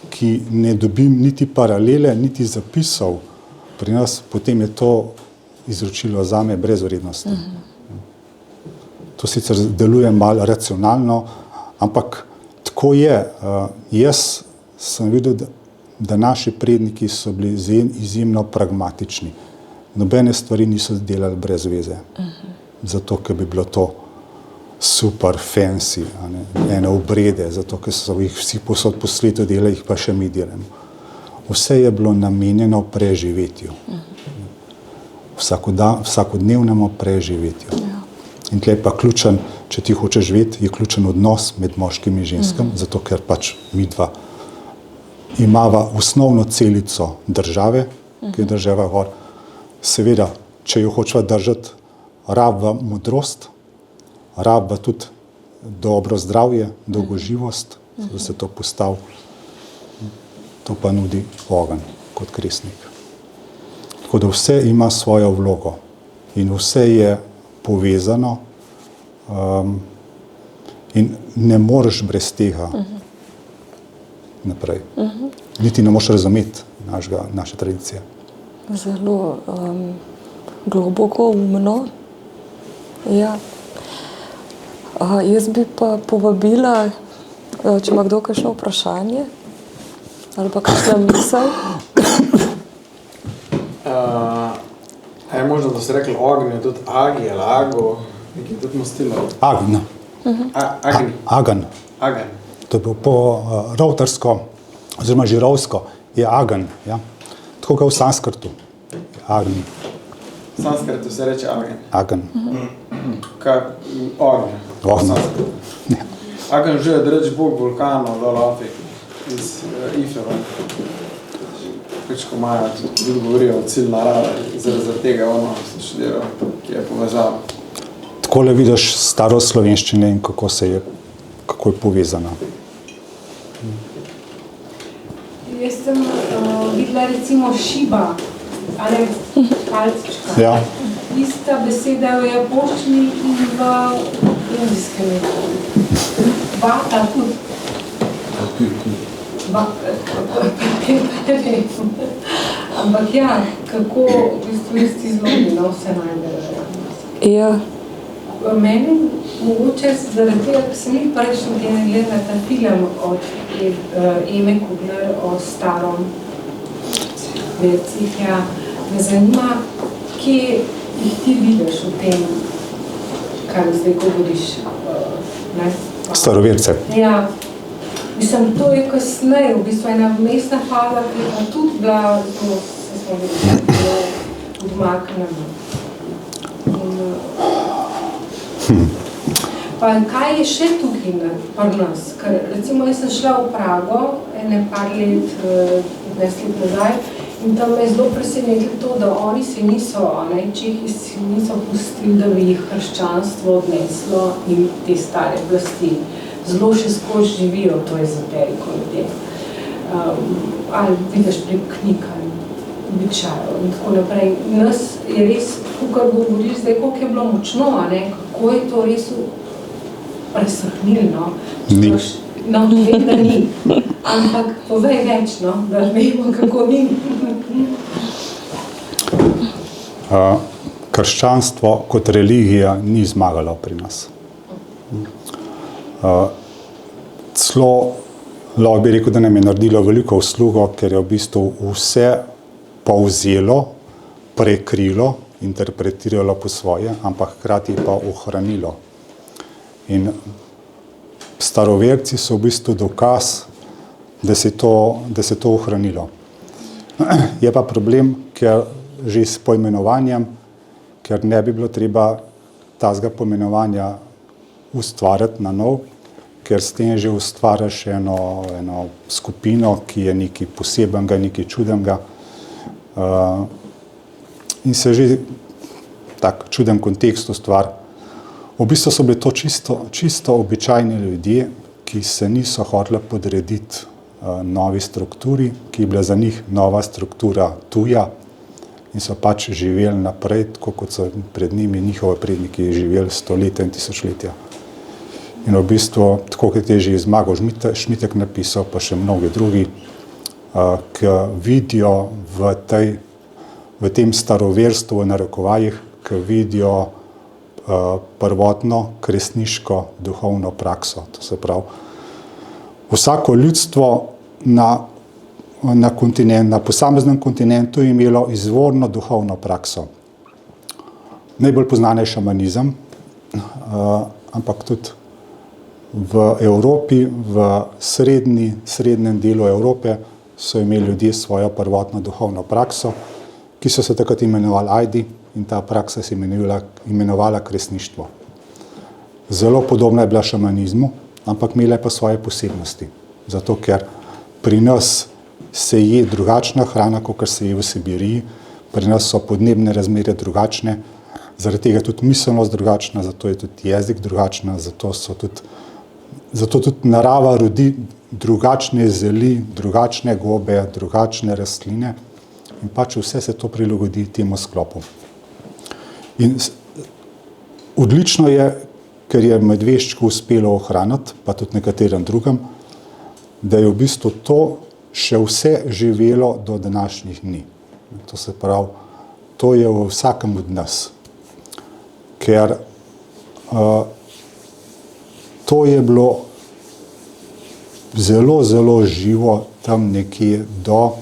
ki ne dobim niti paralele, niti zapisov pri nas, potem je to izročilo zame brez vrednosti. To sicer deluje malo racionalno, ampak tako je. Jaz sem videl, da naši predniki so bili izjemno pragmatični. Nobene stvari niso delali brez veze. Zato, ker bi bilo to super fancy, ene obrede, zato, ker so jih vsi posod po svetu delali, jih pa še mi delamo. Vse je bilo namenjeno preživetju. Vsakodnevnemu preživetju. In tle pa ključen, če ti hočeš živeti, je ključen odnos med moškim in ženskim, zato ker pač mi dva imava osnovno celico države, ki je država gor. Seveda, če jo hočeva držati, rabva modrost, rabva tudi dobro zdravje, dolgoživost, da se to postavi. To pa nudi ogenj kot kresnik. Tako da vse ima svojo vlogo in vse je povezano in ne moreš brez tega naprej. Niti ne moreš razumeti naše tradicije. Zelo globoko, umno. Ja. Jaz bi pa povabila, če ima kdo kakšno vprašanje ali pa kakšna misel. Je možno, da si rekli ognjo, tudi agi ali ago, nekaj tudi mostilo? Agn. Agn. Agan. To je bilo po rovtarsko, oziroma žirovsko, je agan. Ja. Tako kot v sanskrtu. Agn. V sanskrtu se reče agen. Agan. Kaj ognjo? Ognjo. Agan že je reč bog vulkanov dol v Afriki, iz Ifeva. Ko imajo tudi govorijo o cilj narave, zaradi tega sem študiral, ki je povezal. Takole vidiš staro slovenščine in kako je povezana. Jaz sem videla recimo šiba, ali palcička. Ja. Ista beseda v japonščini in v indijskem jeziku. Bata tudi. Ampak ja, kako v bistvu isti zlomino vse najdejo. Ja. Meni mogoče zaradi tega, ker sem jih prejšnji teden gledala ta film od Eme Kugler o starom vercih, ja, me zanima, kje jih ti vidiš v tem, kar zdaj govoriš. Staroverce. Ja. Mislim, to je kasneje, v bistvu ena vmesna faza, ki je pa tudi bila, zelo se smo videli, odmaknjena. Pa kaj je še tukaj pri nas? Ker recimo jaz sem šla v Prago, ene par let, 15 let nazaj, in tam me je zelo presenetilo to, da oni se niso, Čehi si niso pustili, da bi jih krščanstvo odneslo in te stare oblasti. Zelo še skozi živijo to ezoteriko ljudje. Ali vidiš prek knjig ali običajev in tako naprej. Nas je res, kar govori zdaj, koliko je bilo močno, kako je to res presahnilno. Ni. No, vem, da ni. Ampak povej več, da vemo, kako ni. Krščanstvo kot religija ni zmagalo pri nas. Celo lahko bi rekel, da nam je naredilo veliko uslugo, ker je v bistvu vse povzelo, prekrilo, interpretiralo po svoje, ampak hkrati pa ohranilo. In staroverci so v bistvu dokaz, da se to ohranilo. Je pa problem, ker že s poimenovanjem, ker ne bi bilo treba tazga poimenovanja ustvarjati na nov, ker s tem že ustvariš eno skupino, ki je nekaj posebenega, nekaj čudenega. In se že tak čuden kontekst ustvari. V bistvu so bili to čisto običajni ljudje, ki se niso hoteli podrediti novi strukturi, ki je bila za njih nova struktura tuja in so pač živeli naprej, tako kot so pred njimi njihovi predniki živeli stoletja in tisočletja. In v bistvu, tako kot je že Zmago Šmitek napisal, pa še mnogi drugi, ki vidijo v tem staroverstvu v narekovajih, ki vidijo prvotno kresniško duhovno prakso. To se pravi, vsako ljudstvo na posameznem kontinentu je imelo izvorno duhovno prakso. Najbolj poznan je šamanizem, ampak tudi v Evropi, v srednjem delu Evrope so imeli ljudje svojo prvotno duhovno prakso, ki so se takrat imenovali ajdi, in ta praksa se imenovala kresništvo. Zelo podobna je bila šamanizmu, ampak imela je pa svoje posebnosti. Zato, ker pri nas se je drugačna hrana, kot se je v Sibiriji, pri nas so podnebne razmere drugačne, zaradi tega je tudi miselnost drugačna, zato je tudi jezik drugačna, zato tudi narava rodi drugačne zeli, drugačne gobe, drugačne rastline in pač vse se to prilagodi temu sklopu. In odlično je, ker je medveščku uspelo ohraniti, pa tudi nekaterem drugem, da je v bistvu to še vse živelo do današnjih dni. To se pravi, to je v vsakem od nas. Ker to je bilo zelo, zelo živo tam nekje do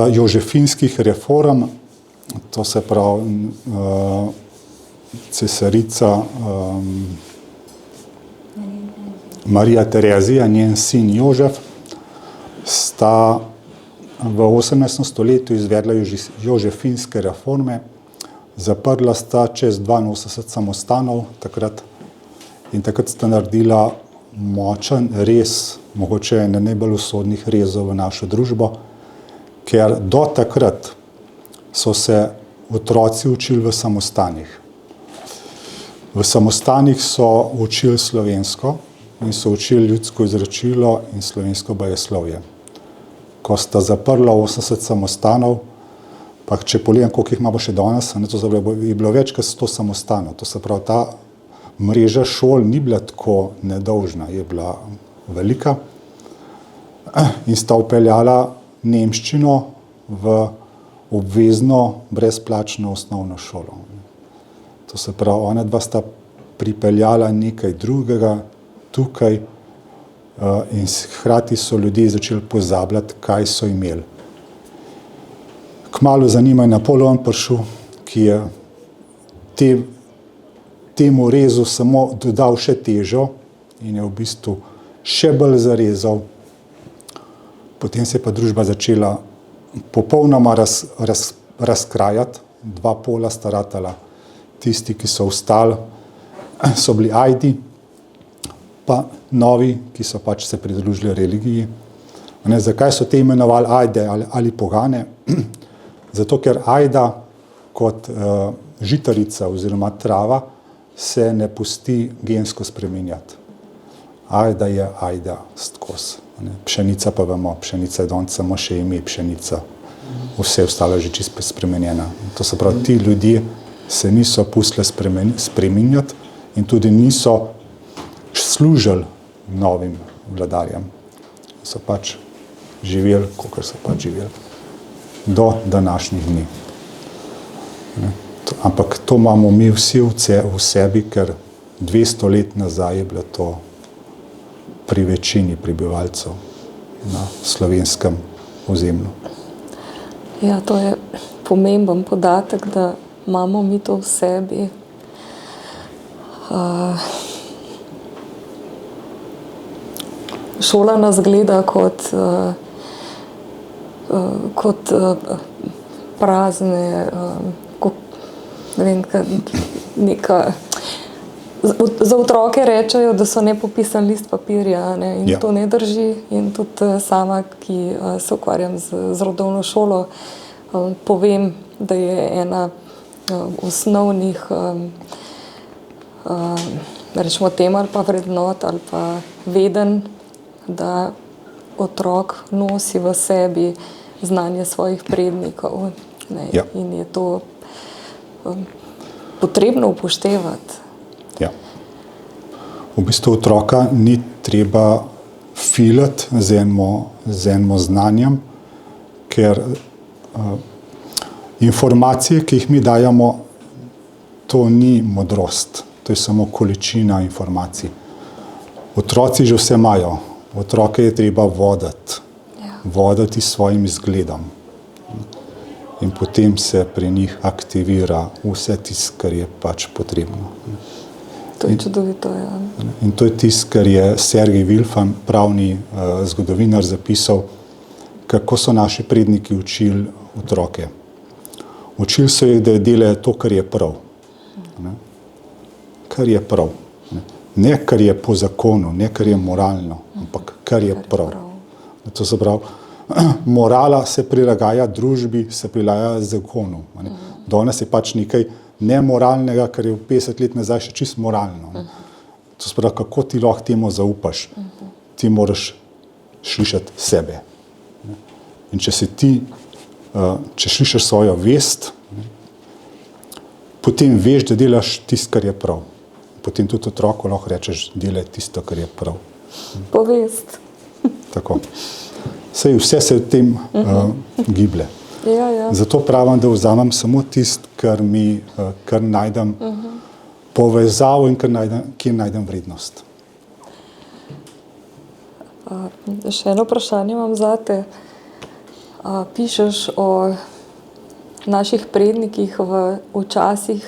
jožefinskih reform, to se pravi cesarica Marija Terezija, njen sin Jožef, sta v 18. stoletju izvedla jožefinske reforme, zaprla sta čez 82 samostanov takrat in takrat sta naredila močen rez, mogoče ene najbolj usodnih rezov v našo družbo, ker do takrat so se otroci učili v samostanih. V samostanih so učili slovensko in so učili ljudsko izročilo in slovensko bajeslovje. Ko sta zaprla 80 samostanov, pa če pogledam, koliko jih imamo še danes, je bilo več kot 100 samostanov. To se pravi, ta mreža šol ni bila tako nedolžna, je bila velika in sta vpeljala nemščino v obvezno brezplačno osnovno šolo. To se pravi, ona dva sta pripeljala nekaj drugega tukaj in hkrati so ljudje začeli pozabljati, kaj so imeli. Kmalu za njima je Napoleon prišel, ki je temu rezu samo dodal še težo in je v bistvu še bolj zarezal. Potem se je pa družba začela popolnoma razkrajati, dva pola sta ratala. Tisti, ki so ostali, so bili ajdi, pa novi, ki so pač se pridružili religiji. Zakaj so te imenovali ajde ali pogane? Zato, ker ajda kot žitarica oziroma trava se ne pusti gensko spreminjati. Ajda je ajda skozi. Pšenica pa vemo, pšenica je danes samo še ime pšenica. Vse ostalo je že čisto spremenjena. To se pravi, ti ljudje se niso pustili spreminjati in tudi niso služili novim vladarjem. So pač živeli, kakor so pač živeli. Do današnjih dni. Ampak to imamo mi vsi v sebi, ker 200 let nazaj je bilo to pri večini prebivalcev na slovenskem ozemlju. Ja, to je pomemben podatek, da imamo mi to v sebi. Šola nas gleda kot prazne, ne vem, neka. Za otroke rečejo, da so nepopisan list papirja, ne? In ja. To ne drži. In tudi sama, ki se ukvarjam z rodovno šolo, povem, da je ena osnovnih rečemo tem ali pa vrednot ali pa veden, da otrok nosi v sebi znanje svojih prednikov. Ne? Ja. In je to potrebno upoštevati. Ja. V bistvu otroka ni treba filati z enim znanjem, ker informacije, ki jih mi dajemo, to ni modrost, to je samo količina informacij. Otroci že vse imajo, otroke je treba voditi s svojim izgledom. In potem se pri njih aktivira vse tisto, kar je pač potrebno. To je čudovito, ja. In to je tisto, kar je Sergej Vilfan, pravni zgodovinar, zapisal, kako so naši predniki učili otroke. Učili so jih, da delajo to, kar je prav. Kar je prav. Ne, kar je po zakonu, ne, kar je moralno, ampak kar je prav. To se pravi, morala se prilagaja družbi, se prilagaja zakonu. Danes je pač nekaj nemoralnega, kar je v 50 let nazaj še čisto moralno. To se pravi, kako ti lahko temu zaupaš? Ti moraš slišati sebe. In če slišiš svojo vest, potem veš, da delaš tisto, kar je prav. Potem tudi otroku lahko rečeš, delaj tisto, kar je prav. Povest. Tako. Vse se v tem giblje. Ja. Zato pravim, da vzamem samo tisto, kar najdem povezavo in kjer najdem vrednost. Še eno vprašanje imam zate. Pišeš o naših prednikih v časih,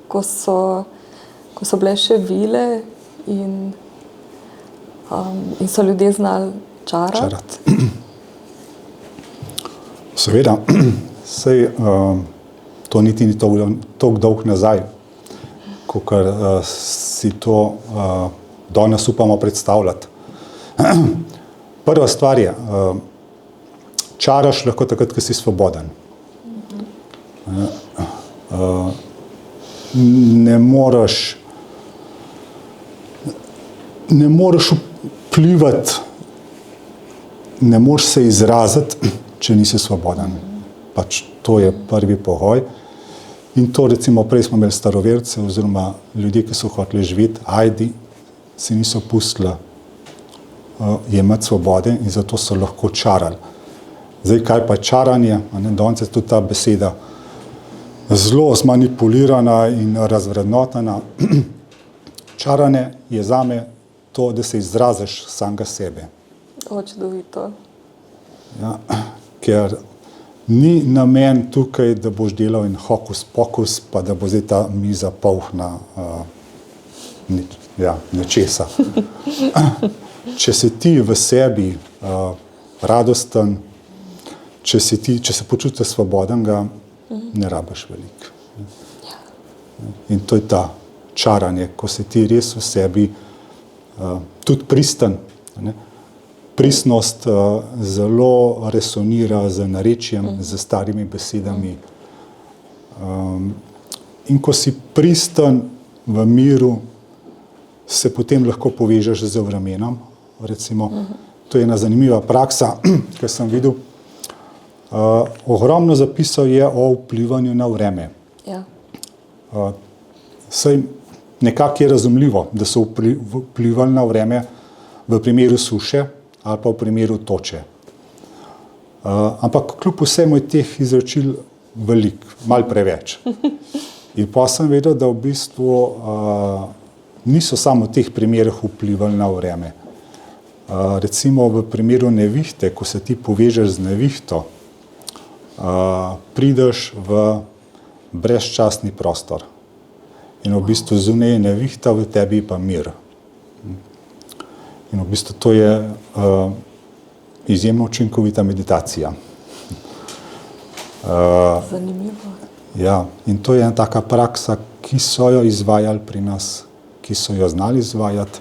ko so bile še vile in so ljudje znali čarati. Seveda, to niti ni toliko dolg nazaj, kakor si to danes upamo predstavljati. Prva stvar je, čaraš lahko takrat, ko si svoboden. Ne moreš vplivati, ne moreš se izraziti, če nisi svoboden. Pač to je prvi pogoj. In to recimo prej smo imeli staroverce oziroma ljudje, ki so hoteli živeti, ajdi, si niso pustili jemati svobode in zato so lahko čarali. Zdaj, kaj pa je čaranje? Danes je tudi ta beseda zelo zmanipulirana in razvrednotena. Čaranje je zame to, da se izraziš samega sebe. Čudovito. Ja, ker ni namen tukaj, da boš delal in hokus pokus, pa da bo zdaj ta miza polna nečesa. Če si ti v sebi radosten, če se počutiš svobodenega, ne rabiš veliko. In to je ta čaranje, ko si ti res v sebi tudi pristen. Pristnost zelo resonira z narečjem, z starimi besedami. In ko si pristen v miru, se potem lahko povežeš z vremenom. Recimo, to je ena zanimiva praksa, ki sem videl. Ogromno zapisov je o vplivanju na vreme. Ja. Nekako je razumljivo, da so vplivali na vreme v primeru suše ali pa v primeru toče. Ampak kljub vsemu je teh izročil veliko, malo preveč. In pa sem vedel, da v bistvu niso samo v teh primerih vplivali na vreme. Recimo v primeru nevihte, ko se ti povežeš z nevihto, prideš v brezčasni prostor. In v bistvu zunaj je nevihta, v tebi pa mir. In v bistvu to je izjemno učinkovita meditacija. Zanimivo. Ja, in to je ena taka praksa, ki so jo izvajali pri nas, ki so jo znali izvajati,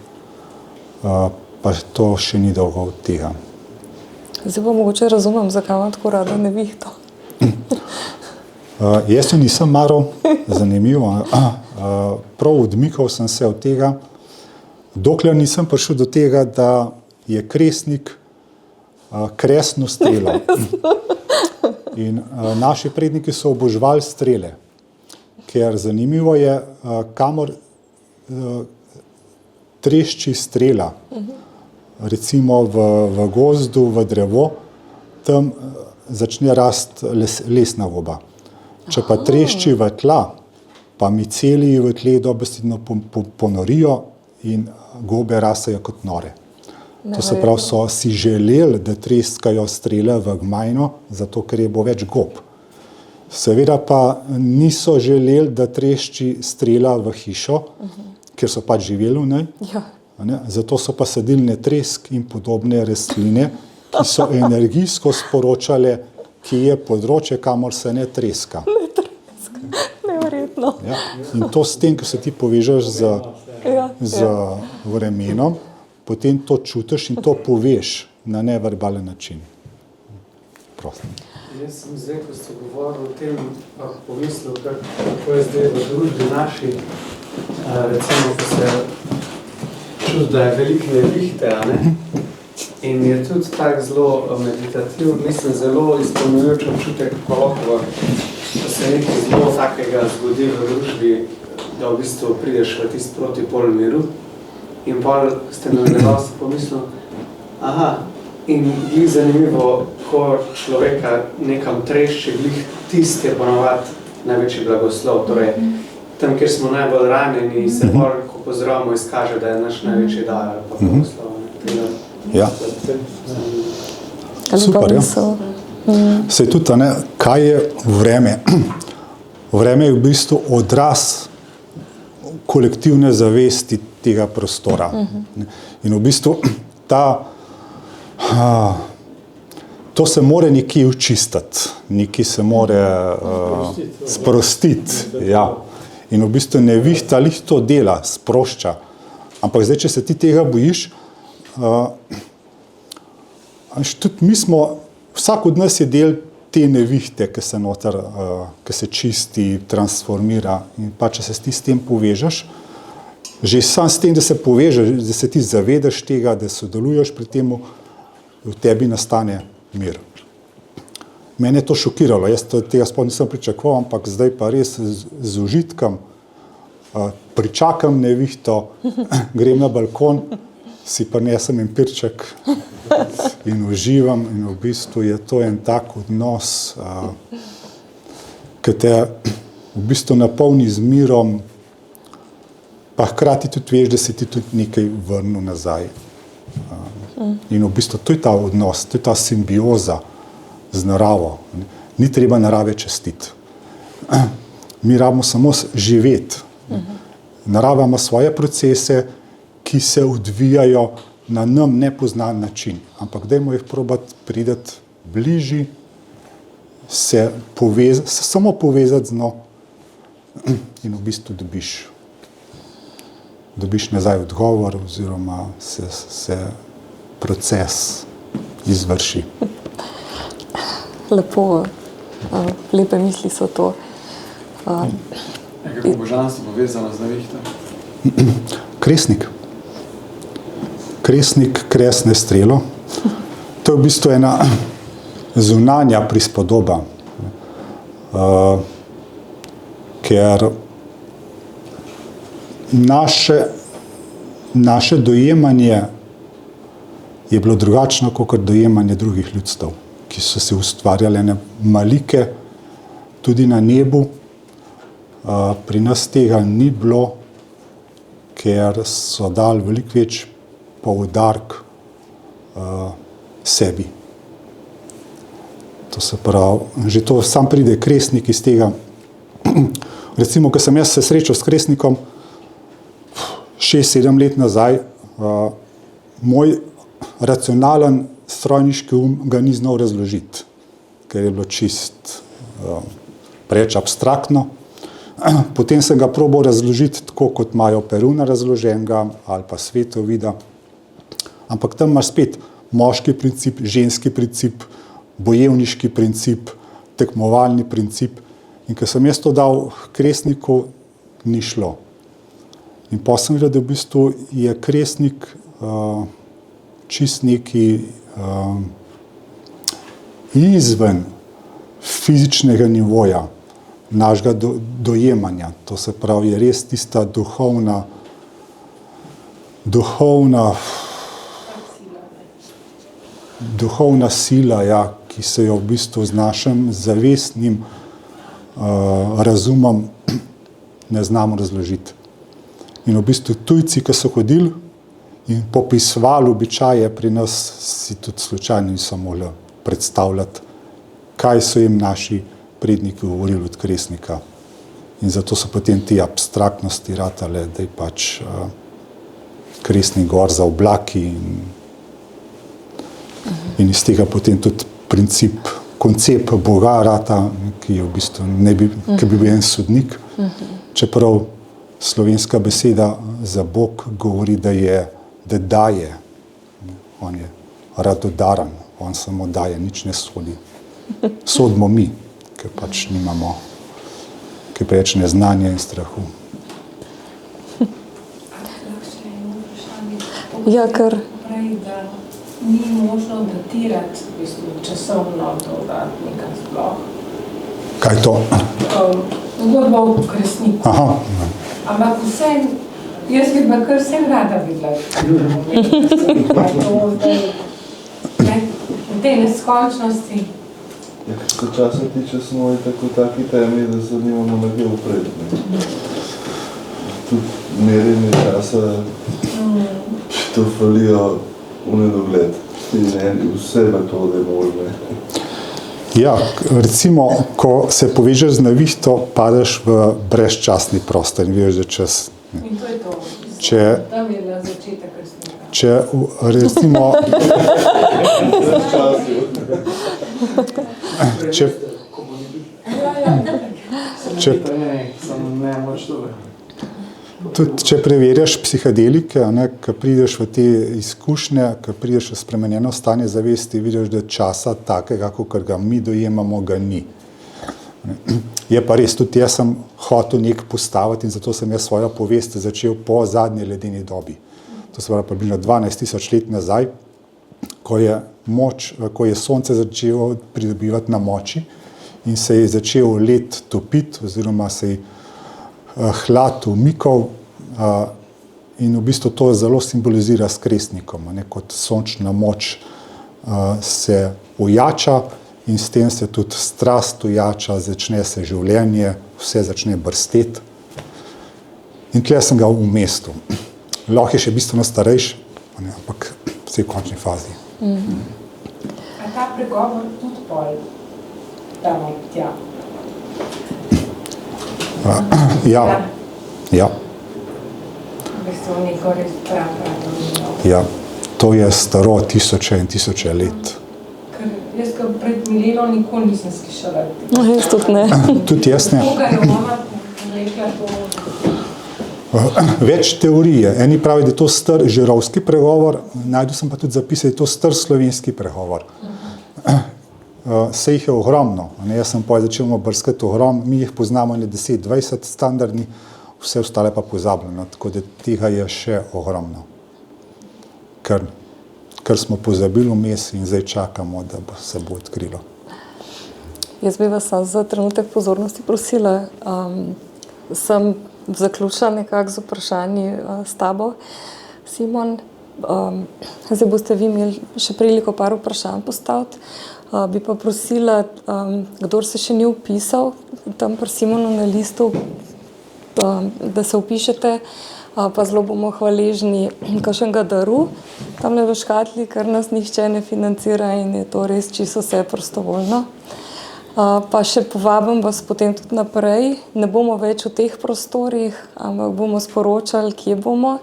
pa to še ni dolgo od tega. Zdaj pa mogoče razumem, zakaj imam tako rada nevihto. Jaz jo nisem maral, zanimivo. Prav odmikal sem se od tega, dokler nisem prišel do tega, da je Kresnik kresno strelo. In naši predniki so oboževali strele, ker zanimivo je, kamor trešči strela, recimo v gozdu, v drevo, tam začne rasti lesna goba. Če pa trešči v tla, pa miceliji v tleh dobesedno ponorijo in gobe rastejo kot nore. To se pravi, so si želeli, da treskajo strele v gmajno, zato ker je bo več gob. Seveda pa niso želeli, da trešči strela v hišo, ker so pač živeli v njej. Ja. Zato so pa sadilne tresk in podobne rastline, ki so energijsko sporočale, ki je področje, kamor se ne treska. Neverjetno. Ja. In to s tem, ko se ti povežeš z vremenom, potem to čutiš in to poveš na neverbalen način. Prosim. Jaz sem zdaj, ko ste govorili o tem, pomislil, kako je zdaj v družbi naši, recimo, ko se čuti, da je veliko nevihte, in je tudi tak zelo meditativ, mislim, zelo izpolnjujoč občutek, kako lahko se nekaj zelo takega zgodi v družbi, da v bistvu prideš v tisti protipol miru. In pol ste navedali, ste pomislil, in glih zanimivo, ko človeka nekam trešči, glih tisti je ponovadi največji blagoslov. Torej, tam, kjer smo najbolj ranjeni, se pol, ko pozdravimo, izkaže, da je naš največji dar ali pa blagoslov. Ja. Super, ja. Sej tudi, kaj je vreme? Vreme je v bistvu odraz kolektivne zavesti tega prostora. In v bistvu to se more nekje očistiti, nekje se more sprostiti. Ja. In v bistvu nevihta lih to dela, sprošča. Ampak zdaj, če se ti tega bojiš, tudi mi smo, vsak od nas je del te nevihte, ki se noter, ki se čisti, transformira. In pa če se ti s tem povežeš, že sam s tem, da se povežeš, da se ti zavedaš tega, da sodeluješ pri temu, v tebi nastane mir. Mene je to šokiralo, jaz tega sploh nisem pričakoval, ampak zdaj pa res z užitkom pričakam nevihto, grem na balkon, si prinesem en pirček in uživam in v bistvu je to en tak odnos, ki te v bistvu napolni z mirom, pa hkrati tudi veš, da si ti tudi nekaj vrnil nazaj. In v bistvu to je ta odnos, to je ta simbioza z naravo. Ni treba narave častiti. Mi rabimo samo živeti. Narava ima svoje procese, ki se odvijajo na nam nepoznan način. Ampak dajmo jih probati priti bližji, se samo povezati z njo in v bistvu dobiš nazaj odgovor oziroma se proces izvrši. Lepo, lepe misli so to. Kako božanstvo povezano z nevihto? Kresnik. Kresnik, kresne strelo. To je v bistvu ena zunanja prispodoba, ker naše dojemanje je bilo drugačno kot dojemanje drugih ljudstev, ki so se ustvarjale malike tudi na nebu. Pri nas tega ni bilo, ker so dali veliko več poudarek sebi. To se pravi, že to sam pride kresnik iz tega. Recimo, ko sem jaz se srečal s kresnikom 6-7 let nazaj, moj racionalen strojniški ga ni znal razložiti, ker je bilo čist preveč abstraktno. Potem sem ga probal razložiti tako, kot imajo Peruna razloženega ali pa Svetovida. Ampak tam imaš spet moški princip, ženski princip, bojevniški princip, tekmovalni princip. In ko sem jaz to dal kresniku, ni šlo. In potem sem videl, da v bistvu je kresnik čist neki izven fizičnega nivoja našega dojemanja. To se pravi, je res tista duhovna sila, ja, ki se jo v bistvu z našim zavestnim razumom ne znamo razložiti. In v bistvu tujci, ki so hodili in popisovali običaje pri nas, si tudi slučajno niso mogli predstavljati, kaj so jim naši predniki govorili od Kresnika. In zato so potem te abstraktnosti ratale, da je pač Kresnik gor za oblaki in iz tega potem tudi koncept Boga rata, ki je v bistvu ki bi bil en sodnik, čeprav slovenska beseda za Bog govori, da daje. On je radodaren, on samo daje, nič ne sodi. Sodimo mi, ker pač nimamo, ker preveč neznanja in strahu. Ja, ker Prej, da ni možno datirati v bistvu časovno to uradnika sploh. Kaj je to? Zgodba o Kresniku. Aha. Ampak vsem, jaz bi pa kar vsem rada videla. V tej neskončnosti. Ja, kar se časa tiče, smo tako taki temi, da se nimamo nekaj vpred. Tudi merjenje časa to falijo v nedogled. Vse metode možne. Ja, recimo, ko se povežeš z navihto, padeš v brezčasni prostor in veš, da čas. In to je to. Tam je na začetek Kresnika. Če recimo tudi če preverjaš psihadelike, ko prideš v te izkušnje, ko prideš v spremenjeno stanje zavesti, vidiš, da časa takega, kot ga mi dojemamo, ga ni. Je pa res, tudi jaz sem hotel nek postaviti in zato sem jaz svojo povest začel po zadnji ledeni dobi. To se pravi približno 12.000 let nazaj, ko je sonce začelo pridobivati na moči in se je začel led topiti oziroma se je hlad umikal in v bistvu to zelo simbolizira s Kresnikom, kot sončna moč se ojača in s tem se tudi strast ojača, začne se življenje, vse začne brsteti. In tukaj sem ga v mestu. Lahko je še bistveno starejši, ampak vse v končni fazi. A ta pregovor tudi pol damo tja? Ja. V bistvu neko res prav. Ja, to je staro tisoče in tisoče let. Ker jaz ga pred Mileno nikoli nisem slišala. jaz tudi ne. Tudi jaz ne. Koga je ona rekla to? Več teorije. Eni pravi, da je to star žirovski pregovor, najdel sem pa tudi zapis, da je to star slovenski pregovor. Se jih je ogromno. Jaz sem pa začel brskati ogrom, mi jih poznamo 10-20 standardni, vse ostale pa pozabljeno, tako da tega je še ogromno. Ker smo pozabili vmes in zdaj čakamo, da se bo odkrilo. Jaz bi vas za trenutek pozornosti prosila, sem zaključila nekako z vprašanji s tabo, Simon. Zdaj boste vi imeli še priliko par vprašanj postaviti. Bi pa prosila, kdor se še ni vpisal, tam pri Simonu na listu, da se vpišete, pa zelo bomo hvaležni kakšnega daru. Tamle v škatli, ker nas nihče ne financira in je to res čisto vse prostovoljno. Pa še povabim vas potem tudi naprej. Ne bomo več v teh prostorih, ampak bomo sporočali, kje bomo.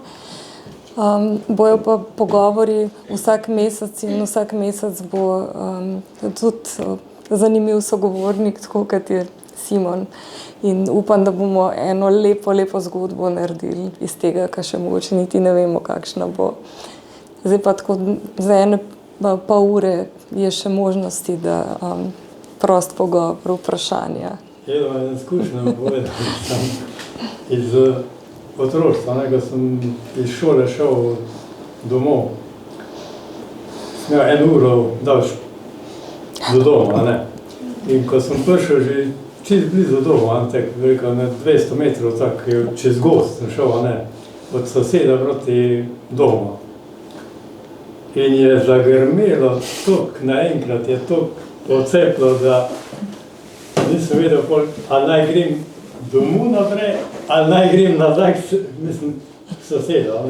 Bojo pa pogovori vsak mesec in vsak mesec bo tudi zanimiv sogovornik, tako kot je Simon. In upam, da bomo eno lepo zgodbo naredili iz tega, kar še mogoče niti ne vemo, kakšna bo. Zdaj pa tako za ene pol ure je še možnosti, da prost pogovor, vprašanja. Jedva je izkušnja povedati, sem iz otroštva, ko sem iz šole šel domov. Sem imel 1 uro daljš do doma, ne. In ko sem prišel že čist blizu doma, tako veliko, na 200 metrov, tako čez gozd sem šel, ne, od soseda proti domu. In je zagrmelo toliko, naenkrat je toliko odceplo, da nisem vedel, ali naj grem domov naprej, ali naj grem nazaj, mislim, soseda,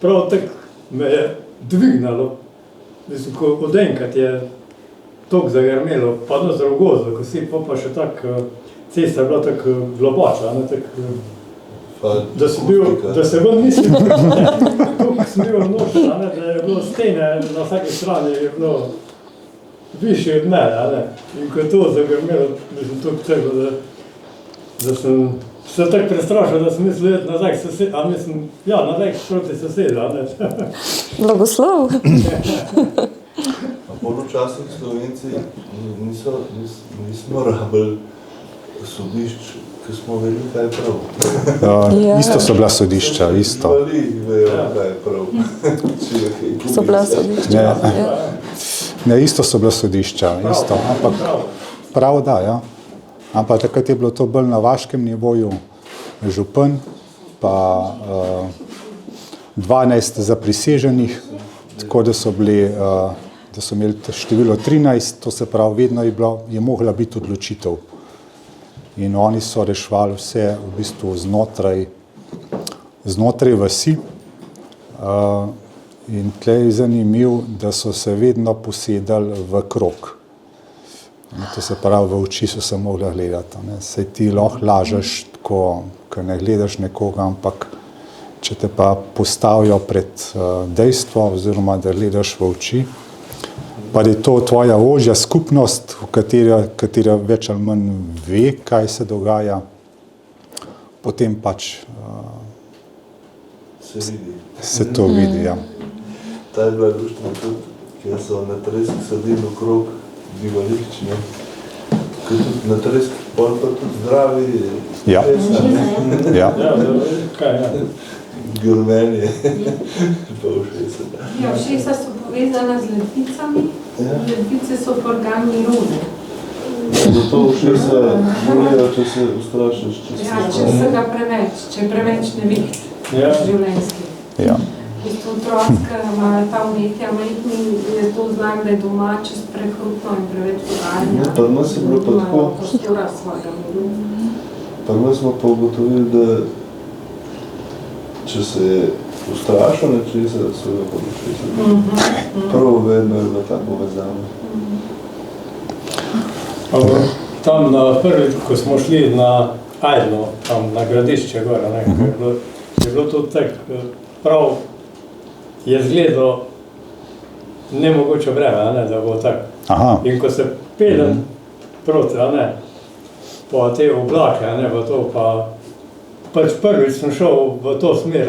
prav tako me je dvignalo. Mislim, ko odenkrat je toliko zagrmelo, pa na zdrav ko si, pa še tako, cesta je bila tako globoča, tako, da se ven nisem toliko sem bil noč, da je bilo stene na vsaki strani, je bilo višje od mene, in ko je to zagrmelo, mislim, toliko tega, da sem se tako prestrašil, da sem mislil jeti nazaj k sosedu, a mislim, ja, nazaj proti sosedu, Blagoslov. Včasih Slovenci nismo rabili sodišč, ki smo vedeli, kaj je prav. Isto so bila sodišča, isto. Invalidi vejo, kaj je prav. So bila sodišča. Ne, isto so bila sodišča, isto. Ampak prav da, ja. Ampak takrat je bilo to bolj na vaškem nivoju župan, pa 12 zapriseženih, tako da so bili, da so imeli število 13, to se pravi, vedno je mogla biti odločitev. In oni so reševali vse v bistvu znotraj vasi. In tle je zanimiv, da so se vedno posedali v krog. To se pravi, v oči so se mogli gledati. Saj ti lahko lažeš, ko ne gledaš nekoga, ampak če te pa postavijo pred dejstvo, oziroma da gledaš v oči, pa je to tvoja ožja skupnost, v katera več ali manj ve, kaj se dogaja, potem pač se to vidi. Ja. Ta je bila društvena tudi, kjer so na Treski sadili okrog bivališč, ne? Ker tudi na Treski pol pa tudi zdravi pesa, Ja. grmenje, pa všesa. Ja, všesa so povezana z ledvicami, ledvice so pa organ miru. Zato všesa bolijo, če se ustrašiš. Ja, če se ga preveč, če je preveč neviht življenjski. Ja. V bistvu otroci, ki imajo ta vnetja majhni, je to znak, da je doma čez prehrupno in preveč dogajanja. Pri nas je bilo pa tako. Prostora svojega miru. Pri nas smo pa ugotovili, da če se je ustrašil nečesa, so ga pa nečesa. Prvo vedno je bila ta povezava. Tam prvi, ko smo šli na Ajdno, tam na Gradišče gor, je bilo to tako prav, je izgledalo nemogoče vreme, da bo tako. Aha. In ko se pelem proti, po te oblake, v to pa pač prvič sem šel v to smer,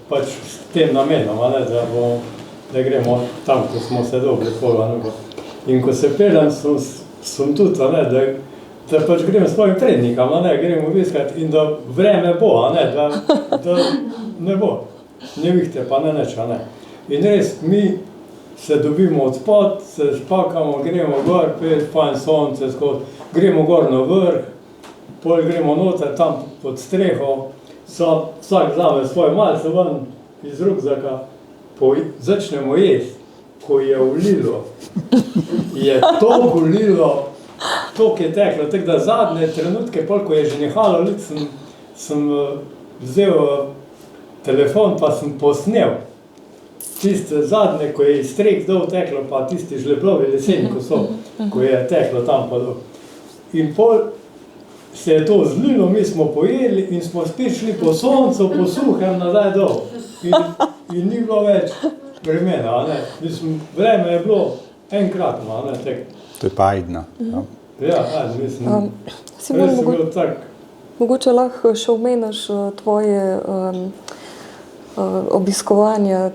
pač s tem namenom, da gremo tam, ko smo se dobili pol. In ko se pelem, sem tudi, da pač grem s svojim prednikom, grem obiskati in da vreme bo, da ne bo. Nevihte pa ne neč, In res, mi se dobimo od spod, se spakamo, gremo gor, fajn sonce skozi, gremo gor na vrh, pol gremo noter, tam pod streho, vsak vzame svoj malce ven iz rukzaka, začnemo jesti, ko je vlilo, je toliko vlilo, toliko je teklo, tako da zadnje trenutke, pol ko je že nehalo liti, sem vzel telefon, pa sem posnel tiste zadnje, ko je iz streh dol teklo, pa tisti žleplovi leseni, ko je teklo tam pa dol. In pol se je to zlilo, mi smo pojeli in smo spet šli po soncu, po suhem nazaj dol. In ni bilo več vremena, Mislim, vreme je bilo enkratno, To je pa Ajdna. Ja, mislim, res je bilo tak. Mogoče lahko še omeniš tvoje obiskovanja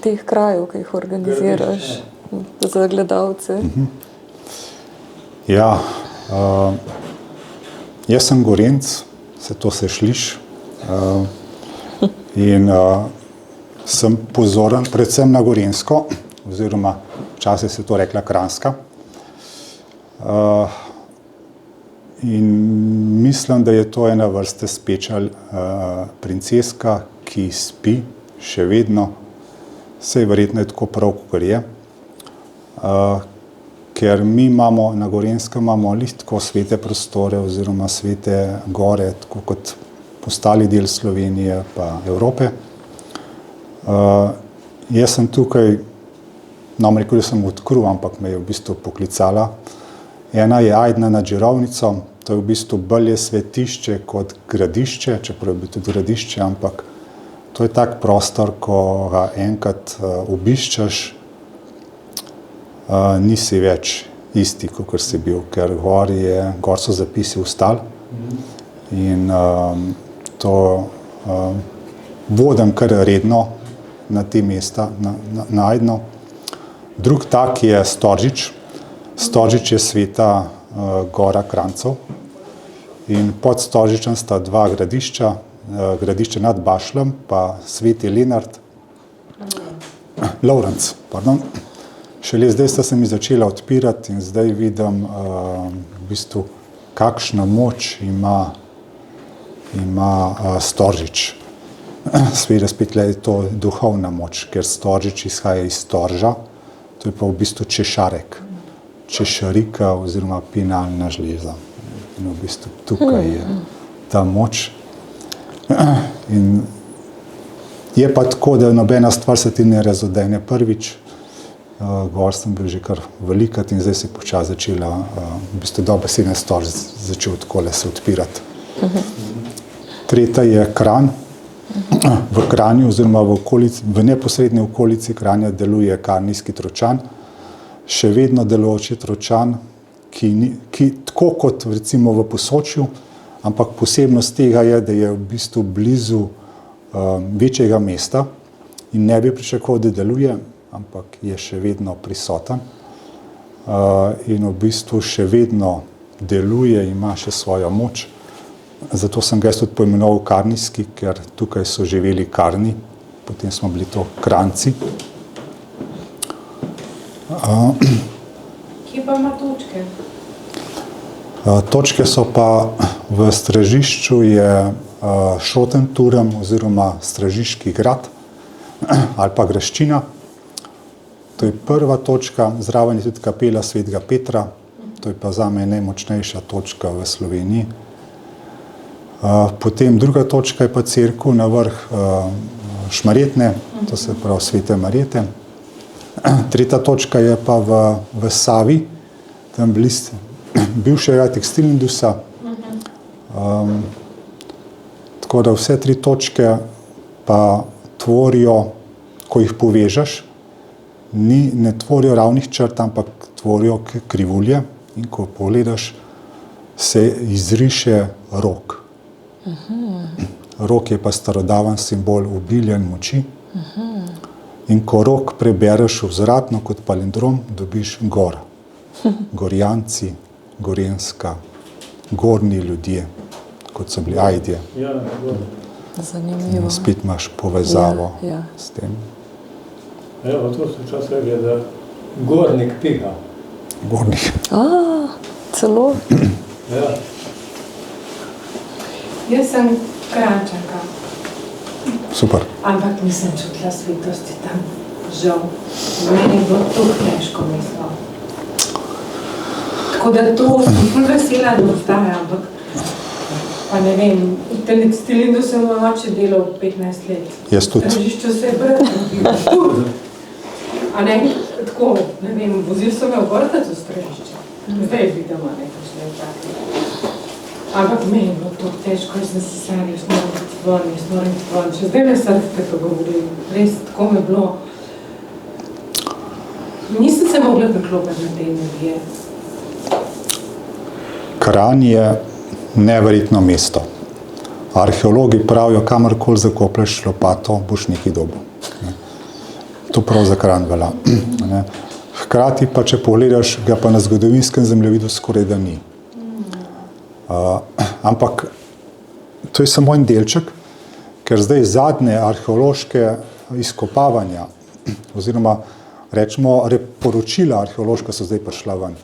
teh krajev, ki jih organiziraš za gledalce. Ja, jaz sem Gorenc, to se sliši, in sem pozoren predvsem na Gorenjsko, oziroma včasih se to rekla Kranjska. In mislim, da je to ena vrste speča princeska, ki spi še vedno. Saj verjetno je tako prav, kot je. Ker mi imamo na Gorenjskem tako svete prostore oziroma svete gore, tako kot ostali del Slovenije pa Evrope. Jaz sem tukaj, nam rekel, da sem odkril, ampak me je v bistvu poklicala. Ena je Ajdna nad Žirovnico, to je v bistvu bolje svetišče kot gradišče, čeprav je tudi gradišče, ampak to je tak prostor, ko ga enkrat obiščeš, nisi več isti, kot si bil, ker gor so zapisi ostali in to vodim kar redno na te mesta, na Ajdno. Drug tak je Storžič. Storžič je sveta gora Kranjcev in pod Storžičem sta dva gradišča, gradišče nad Bašljem pa sveti Lovrenc, pardon. Šele zdaj sta se mi začela odpirati in zdaj vidim v bistvu, kakšno moč ima Storžič. Seveda spet je to duhovna moč, ker Storžič izhaja iz Storža, to je pa v bistvu češarek, češarika oziroma pinalna žleza. In v bistvu tukaj je ta moč. In je pa tako, da nobena stvar se ti ne razodene prvič. Gor sem bil že kar velikat in zdaj se je počasi začela, v bistvu dobesedno Storž začel takole se odpirati. Tretja je Kranj. V Kranju oziroma v neposredni okolici Kranja deluje Karnijski Tročan. Še vedno delujoči Tročan, ki tako kot recimo v Posočju, ampak posebnost tega je, da je v bistvu blizu večjega mesta in ne bi pričakoval, da deluje, ampak je še vedno prisoten in v bistvu še vedno deluje, ima še svojo moč. Zato sem ga tudi poimenoval Karnijski, ker tukaj so živeli Karni, potem smo bili to Kranjci. Kje pa ima točke? Točke so pa v Stražišču je Šotenturm oziroma Stražiški grad ali pa graščina. To je prva točka, zraven je tudi kapela svetega Petra, to je pa zame najmočnejša točka v Sloveniji. Potem druga točka je pa cerkev na vrh Šmarjetne, to se pravi Svete Marjete. Tretja točka je pa v Savi, tam blizu bivšega tekstilndusa. Tako da vse tri točke pa tvorijo, ko jih povežeš, ne tvorijo ravnih črt, ampak tvorijo krivulje in ko pogledaš, se izriše rog. Rog je pa starodaven simbol obilja in moči. In ko rog prebereš vzvratno kot palindrom, dobiš gor. Gorjanci, Gorenjska, gorni ljudje, kot so bili Ajdje. Zanimivo. Spet imaš povezavo s tem. Evo, to se čas reče, da gornik piha. Gornik. Celo? Ja. Jaz sem Kranjčanka, Super. ampak nisem čutila svetosti tam, žal. Meni je bilo to težko mesto. Tako da to sem ful vesela, da obstaja, ampak pa ne vem, v tekstilndu sem moj oče delal 15 let. Jaz tudi. Tržišču se je brat. A ne, tako, ne vem, vozil sem me v vrtec v Tržišče. Zdaj vidimo nekaj takega. Ampak meni je bilo to težko, jaz sem se sanjala, jaz moram iti ven. Še zdaj me srce tako govori, res tako me bilo. Nisem se mogla priklopiti na te energije. Kranj je neverjetno mesto. Arheologi pravijo, kamorkoli zakoplješ lopato, boš nekaj dobil. To prav za Kranj velja. Hkrati pa, če pogledaš, ga pa na zgodovinskem zemljevidu skoraj da ni. Ampak to je samo en delček, ker zdaj zadnje arheološke izkopavanja oziroma rečemo poročila arheološka so zdaj prišla ven.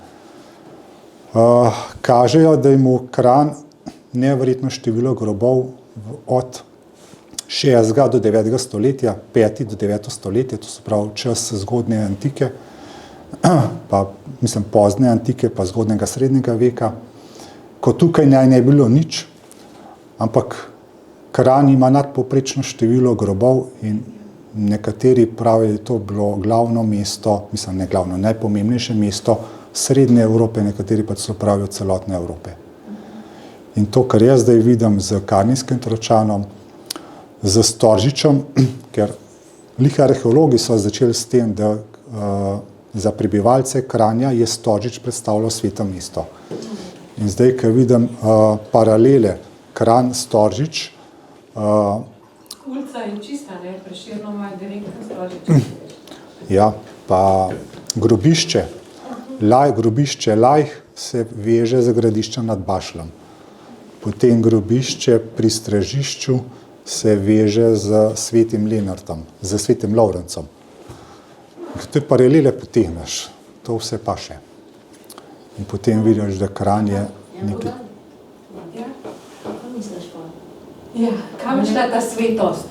kažejo, da je mu Kranj neverjetno število grobov od 60. do 9. stoletja, 5. do 9. stoletje, to se pravi čas zgodnje antike, pa mislim pozne antike, pa zgodnega srednjega veka, ko tukaj naj ne bilo nič, ampak Kranj ima nadpovprečno število grobov in nekateri pravijo, da je to bilo glavno mesto, mislim ne glavno, najpomembnejše mesto Srednje Evrope, nekateri pa so pravijo celotne Evrope. In to, kar jaz zdaj vidim z Karnijskim Tročanom, z Storžičem, ker lih arheologi so začeli s tem, da za prebivalce Kranja je Storžič predstavljal sveto mesto. In zdaj, ko vidim paralele Kranj-Storžič, Ulica je čista, ne? Prešerno ima direktno Storžič. ja, pa grobišče Lajh se veže z gradiščem nad Bašlom. Potem grobišče pri Stražišču se veže z Svetim Lenartom, z Svetim Lovrencem. Te paralele potegneš, to vse paše. In potem vidiš, da Kranj je nekaj. Ja, kam je šla ta svetost,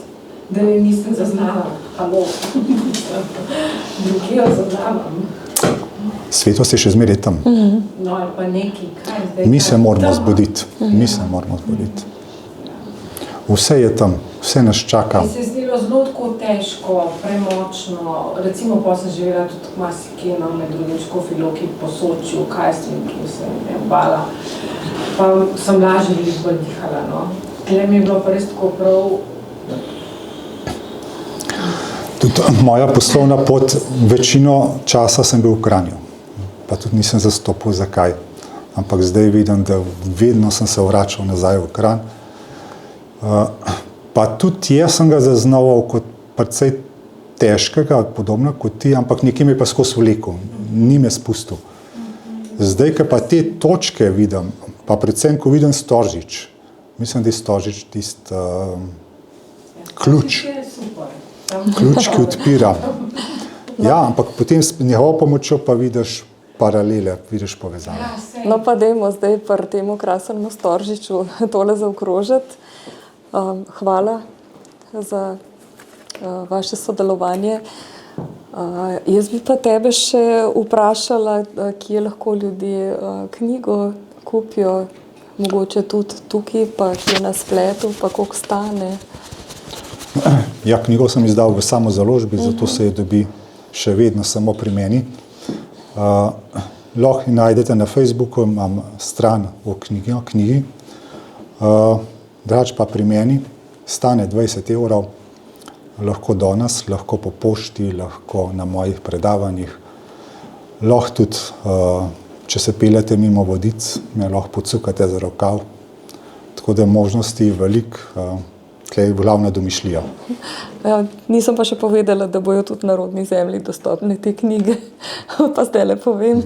da jo nisem zaznala? Halo. Drugje jo zaznavam. Svetost je še zmeraj tam. No, ali pa nekaj, kaj zdaj? Mi se moramo zbuditi. Vse je tam, vse nas čaka. Mi se je zdelo zelo tako težko, premočno. Recimo, pa sem živela tudi marsikje, med drugim Škofji Loki, Posočju, Kajstrin, ki se ne bala. Pa sem lažje bolj dihala, no. Tle mi je bilo pa res tako prav. Tudi moja poslovna pot, večino časa sem bil v Kranju. Pa tudi nisem zastopil, zakaj. Ampak zdaj vidim, da vedno sem se vračal nazaj v Kranj. Pa tudi jaz sem ga zaznaval kot precej težkega, podobno kot ti, ampak nekaj me pa skozi vlekel, ni me spustil. Zdaj, ko pa te točke vidim, pa predvsem, ko vidim Storžič, mislim, da je Storžič tisti ključ, ki odpira. Ja, ampak potem s njegovo pomočjo pa vidiš paralele, vidiš povezave. No pa dajmo zdaj pri temu krasnemu Storžiču tole zaokrožiti. Hvala za vaše sodelovanje. Jaz bi pa tebe še vprašala, kje lahko ljudje knjigo kupijo, mogoče tudi tukaj, pa kje na spletu, pa koliko stane. Ja, knjigo sem izdal v samozaložbi, zato se je dobi še vedno samo pri meni. Lahko najdete na Facebooku, imam stran o knjigi. Drugače pa pri meni stane 20 €, lahko do nas, lahko po pošti, lahko na mojih predavanjih. Lahko tudi, če se peljete mimo Vodic, me lahko pocukate za rokav. Tako da možnosti veliko, tukaj je glavna domišljija. Ja, nisem pa še povedala, da bojo tudi na rodni zemlji dostopne te knjige, pa zdajle povem.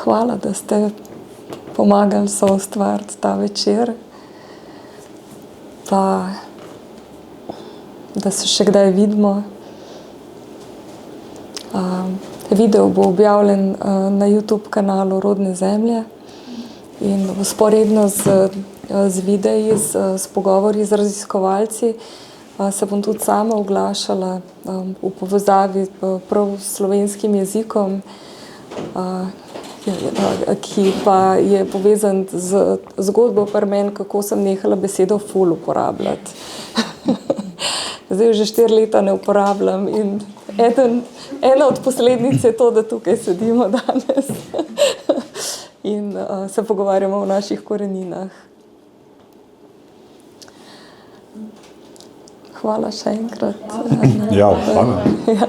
Hvala, da ste pomagali soustvariti ta večer, pa da se še kdaj vidimo. Video bo objavljen na YouTube kanalu Rodne zemlje in vzporedno z videi, s pogovori z raziskovalci se bom tudi sama oglašala v povezavi prav s slovenskim jezikom, ki pa je povezan z zgodbo pri meni, kako sem nehala besedo ful uporabljati. Zdaj že 4 leta ne uporabljam in ena od posledic je to, da tukaj sedimo danes in se pogovarjamo o naših koreninah. Hvala še enkrat. Ja, hvala. Ja.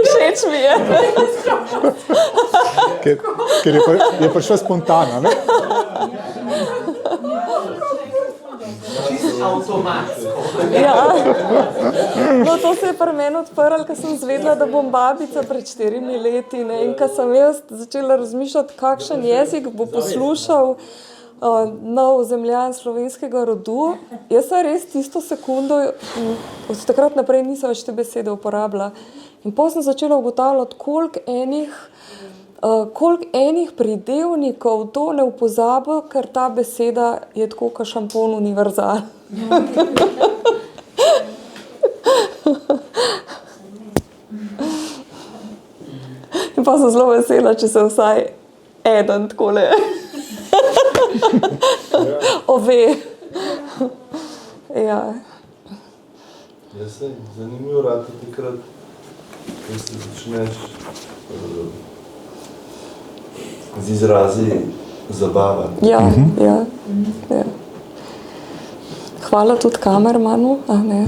Všeč mi je. Ker je prišla spontana, ne? Ja. No, to se je pri meni odprlo, ko sem izvedela, da bom babica pred 4 leti, ne? In ko sem jaz začela razmišljati, kakšen jezik bo poslušal nov zemljan slovenskega rodu. Jaz sem res tisto sekundo, od takrat naprej nisem več te besede uporabila. In potem sem začela ugotavljati, koliko enih pridevnikov to ne upozabi, ker ta beseda je tako kot šampon univerzal. In pa sem zelo vesela, če se vsaj eden takole ove. Ja. Jaz se zanimivo rata takrat, ko se začneš z izrazi zabavati. Ja, ja, ja. Hvala tudi kamermanu, a ne?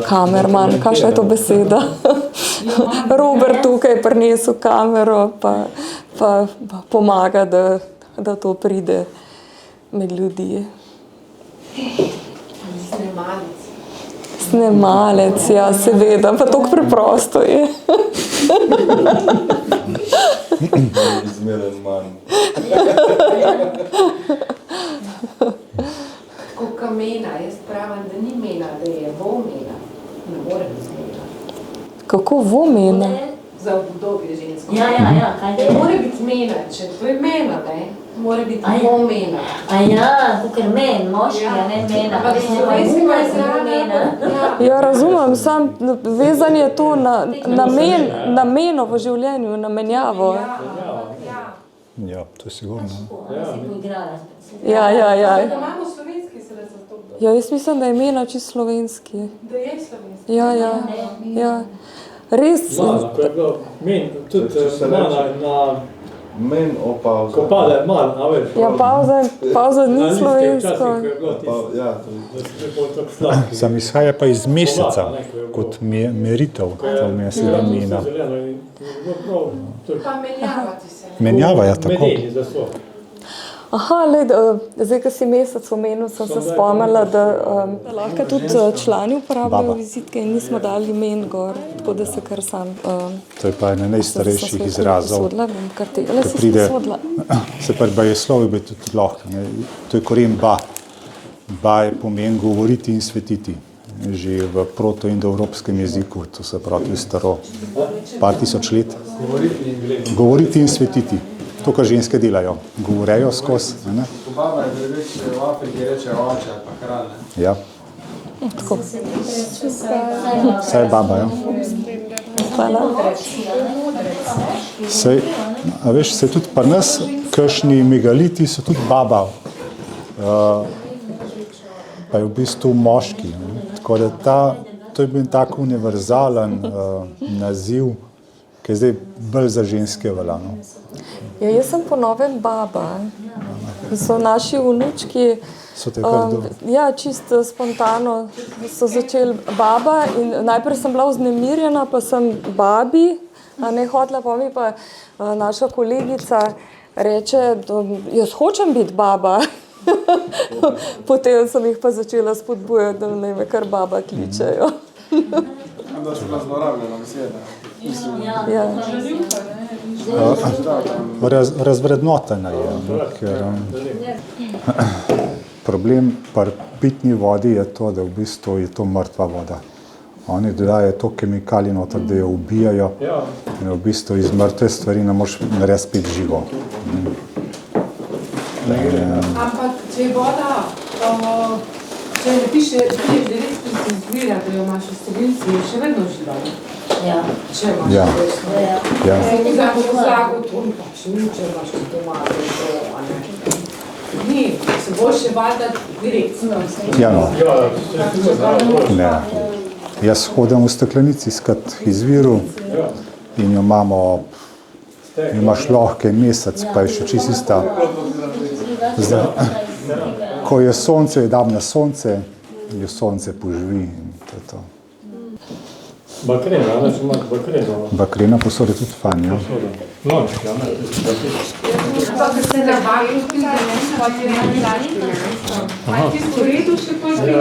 Kamerman, kakšna je to beseda? Robert tukaj prinesel kamero, pa pomaga, da to pride med ljudi. Snemalec, ja, seveda, pa tako preprosto je. Izmeren manj. Tako kamena, jaz pravim, da ni mena, da je vomena. Ne more biti mena. Kako vomena? Za obdobje žensko. Ja, kaj Ne more biti mena, če to je mena, ne? Mora biti vomena. tukaj men, moški, a ne mena. Ampak slovenskega izraza. Ja, razumem, sam vezan je to na meno v življenju, na menjavo. Ja, to je sigurno. Si poigrala. Ja. Da imamo slovenski se za to. Ja, jaz mislim, da je mena čisto slovenski. Da je slovenski. Ja. Res. Mana, ko je bilo men, tudi mana na Men opauza. ko pade man, a veš. Ja, pauza ni slovensko. Ko je bilo tisto, Ja, to da si že bolj tako sladki. Sam izhaja pa iz meseca, kot meritev, to mi je seveda mena. Pa menjavati se. Menjava je tako. Medeni za so. Aha, zdaj, ko si mesec omenil, sem se spomnila, da lahko tudi člani uporabljajo vizitke in nismo dali imen gor, tako da se kar sam... To je pa ena najstarejših izrazov. Pride. Se pa bajeslovi bi tudi lahko. To je koren ba. Ba je pomen govoriti in svetiti. Že v protoindoevropskem jeziku, to se pravi, to je staro par tisoč let. Govoriti in svetiti. To, kar ženske delajo. Govorejo skozi. Ko baba je drugač v Afriki reče oče ali pa kralj. Ja. Tako. Saj je baba, ja. Hvala. Sej, a veš, se tudi pri nas, kakšni megaliti so tudi baba. Pa je v bistvu moški. Tako da to je bil tak univerzalen naziv, ki je zdaj bolj za ženske velja. Ja, jaz sem po novem baba. So naši vnučki, ja, čisto spontano so začeli baba in najprej sem bila vznemirjena, pa sem babi, a ne hotela, pa mi pa naša kolegica reče, da jaz hočem biti baba. Potem sem jih pa začela spodbujati, da naj me kar baba kličejo. Da se bila zlorabljena beseda. Ja. Razvrednotena je, ker problem pri pitni vodi je to, da v bistvu je to mrtva voda. Oni dodajo to kemikalij noter, da jo ubijajo in v bistvu iz mrtve stvari ne moreš narediti spet živo. Ampak, če je voda, če ne piše, direktno se izgleda, da jo imaš v sterilci, je še vedno živa. Ja. Če imaš resno. Ja. Se mi zamo vzlago, to ni pač ni, če imaš doma, a ne. Ni, se boš še valjda direktno. Ja, no. Ne. Jaz hodim v steklenici iskat izviru in jo imaš lahko mesec, pa je še čisto ista. Ko je sonce, jo dam na sonce, jo sonce poživi in to je to. Bakrena, ne, če imaš bakreno. Bakrena posode tudi fajn, ja. Lončki, a ne. Ampak se navadil, da ne, pa ti ne daš. Pa ti v redu še pa ti ne,